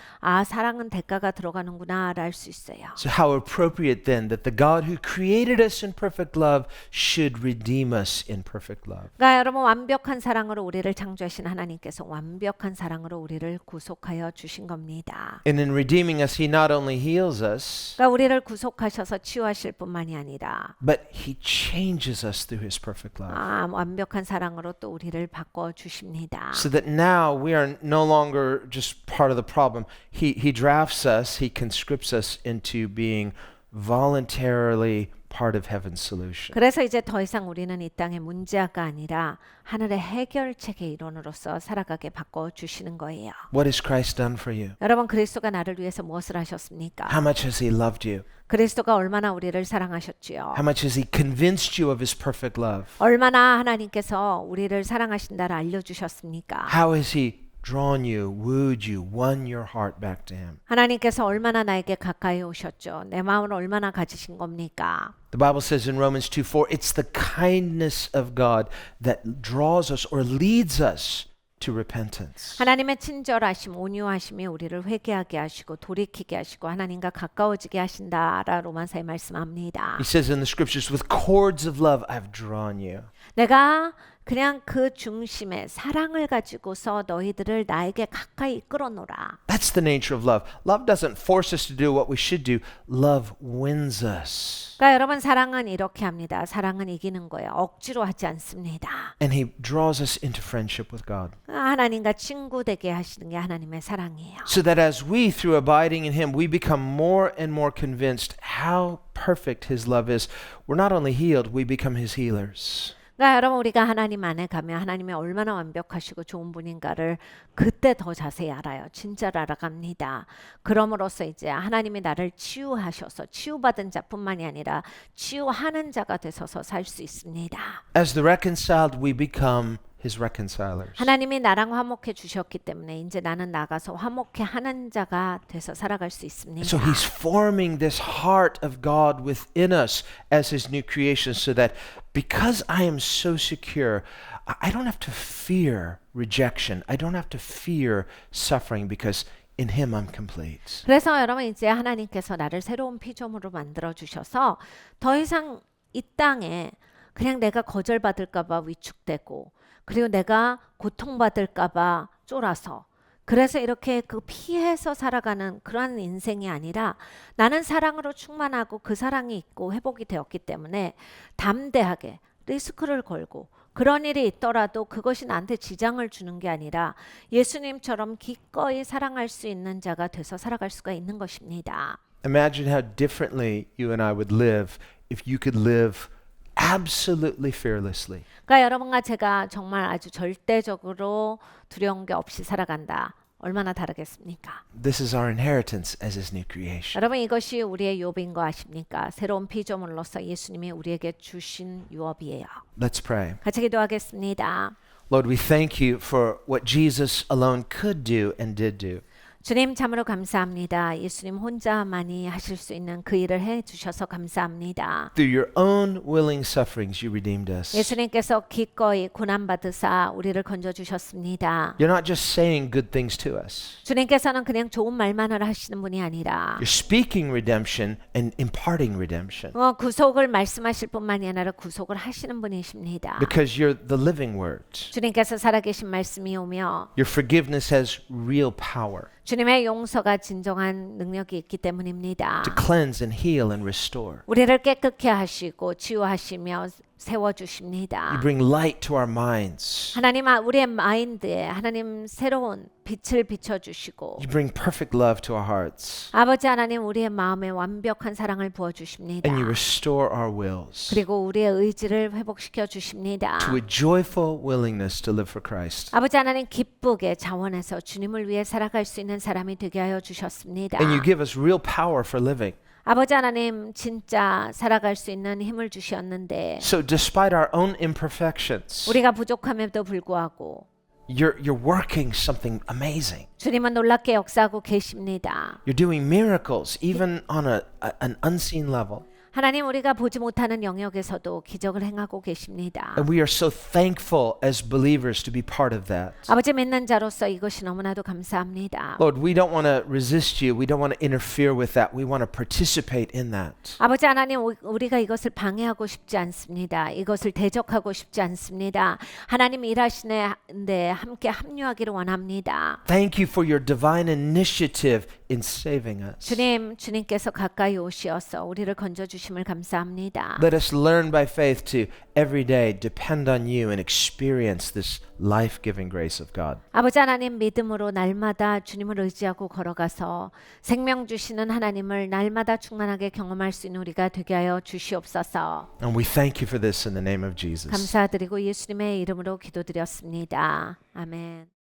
사랑은 대가가 들어가는구나를 알 수 있어요. So how appropriate then that the God who created us in perfect love should redeem us in perfect love. 그러니까 여러분 완벽한 사랑으로 우리를 창조하신 하나님께서 완벽한 사랑으로 우리를 구속하여 주신 겁니다. And in redeeming us, he not only heals us, 그러니까 우리를 구속하셔서 치유하실 뿐만이 아니라 but he changes us through his perfect love. 완벽한 사랑으로 또 우리를 바꿔 주십니다. So that now we are no longer just part of the problem. He drafts us, he conscripts us into being voluntarily part of heaven's solution. 그래서 이제 더 이상 우리는 이 땅의 문제아가 아니라 하늘의 해결책의 일원으로서 살아가게 바꿔 주시는 거예요. What has Christ done for you? 여러분 그리스도가 나를 위해서 무엇을 하셨습니까? How much has he loved you? 그리스도가 얼마나 우리를 사랑하셨지요? How much has he convinced you of his perfect love? 얼마나 하나님께서 우리를 사랑하신다를 알려주셨습니까? How has he drawn you, wooed you, won your heart back to him? 하나님께서 얼마나 나에게 가까이 오셨죠? 내 마음을 얼마나 가지신 겁니까? The Bible says in Romans 2:4, it's the kindness of God that draws us or leads us to repentance. 하나님의 친절하심, 온유하심이 우리를 회개하게 하시고 돌이키게 하시고 하나님과 가까워지게 하신다라 로마서에 말씀합니다. He says in the scriptures, with cords of love I've drawn you. 내가 그냥 그 중심에 사랑을 가지고서 너희들을 나에게 가까이 이끌어놓으라. That's the nature of love. Love doesn't force us to do what we should do. Love wins us. 그러니까 여러분 사랑은 이렇게 합니다. 사랑은 이기는 거예요. 억지로 하지 않습니다. And he draws us into friendship with God. 하나님과 친구 되게 하시는 게 하나님의 사랑이에요. So that as we, through abiding in him, we become more and more convinced how perfect his love is. We're not only healed, we become his healers. 그러니까 여러분 우리가 하나님 안에 가면 하나님이 얼마나 완벽하시고 좋은 분인가를 그때 더 자세히 알아요. 진짜로 알아갑니다. 그럼으로써 이제 하나님이 나를 치유하셔서 치유받은 자뿐만이 아니라 치유하는 자가 되셔서 살 수 있습니다. As the reconciled, we become his reconcilers. 하나님이 나랑 화목해 주셨기 때문에 이제 나는 나가서 화목해 하는 자가 돼서 살아갈 수 있습니다. So he's forming this heart of God within us as his new creation so that because I am so secure, I don't have to fear rejection. I don't have to fear suffering because in him I'm complete. 그래서 여러분 이제 하나님께서 나를 새로운 피조물로 만들어 주셔서 더 이상 이 땅에 그냥 내가 거절받을까 봐 위축되고 그리고 내가 고통받을까 봐 쫄아서 그래서 이렇게 그 피해서 살아가는 그러한 인생이 아니라 나는 사랑으로 충만하고 그 사랑이 있고 회복이 되었기 때문에 담대하게 리스크를 걸고 그런 일이 있더라도 그것이 나한테 지장을 주는 게 아니라 예수님처럼 기꺼이 사랑할 수 있는 자가 돼서 살아갈 수가 있는 것입니다. Imagine how differently you and I would live if you could live absolutely fearlessly. 그러니까 여러분과 제가 정말 아주 절대적으로 두려운 게 없이 살아간다. 얼마나 다르겠습니까? This is our inheritance as His new creation. 여러분 이것이 우리의 유업인 거 아십니까? 새로운 피조물로서 예수님이 우리에게 주신 유업이에요. Let's pray. 같이 기도하겠습니다. Lord, we thank you for what Jesus alone could do and did do. 주님 참으로 감사합니다. 예수님 혼자만이 하실 수 있는 그 일을 해 주셔서 감사합니다. Through your own willing sufferings, you redeemed us. 예수님께서 기꺼이 고난 받으사 우리를 건져 주셨습니다. You're not just saying good things to us. 주님께서는 그냥 좋은 말만을 하시는 분이 아니라 You're speaking redemption and imparting redemption. 구속을 말씀하실 뿐만이 아니라 구속을 하시는 분이십니다. Because you're the living word. 주님께서 살아계신 말씀이 오며 Your forgiveness has real power 주님의 용서가 진정한 능력이 있기 때문입니다. to cleanse and heal and restore. 우리를 깨끗게 하시고 치유하시며 You 세워주십니다. bring light to our minds. 하나님 우리의 마인드에 하나님 새로운 빛을 비춰주시고 You bring perfect love to our hearts. 아버지 하나님 우리의 마음에 완벽한 사랑을 부어주십니다. And you restore our wills 그리고 우리의 의지를 회복시켜 주십니다. to a joyful willingness to live for Christ. 아버지 하나님 기쁘게 자원해서 주님을 위해 살아갈 수 있는 사람이 되게 하여 주셨습니다. And you give us real power for living. 아버지 하나님 진짜 살아갈 수 있는 힘을 주셨는데 So despite our own imperfections, 우리가 부족함에도 불구하고 you're working something amazing. 주님은 놀랍게 역사하고 계십니다. You're doing miracles even on an unseen level. 하나님 우리가 보지 못하는 영역에서도 기적을 행하고 계십니다. And we are so thankful as believers to be part of that. 아버지 믿는 자로서 이것이 너무나도 감사합니다. Lord, we don't want to resist you. We don't want to interfere with that. We want to participate in that. 아버지 하나님 우리가 이것을 방해하고 싶지 않습니다. 이것을 대적하고 싶지 않습니다. 하나님 일하시는데 함께 합류하기를 원합니다. Thank you for your divine initiative in saving us. 주님께서 가까이 오시어서 우리를 건져주심을 감사합니다. Let us learn by faith to every day depend on you and experience this life-giving grace of God. 아버지 하나님 믿음으로 날마다 주님을 의지하고 걸어가서 생명 주시는 하나님을 날마다 충만하게 경험할 수 있는 우리가 되게 하여 주시옵소서. And we thank you for this in the name of Jesus. 감사드리고 예수님의 이름으로 기도드렸습니다. 아멘.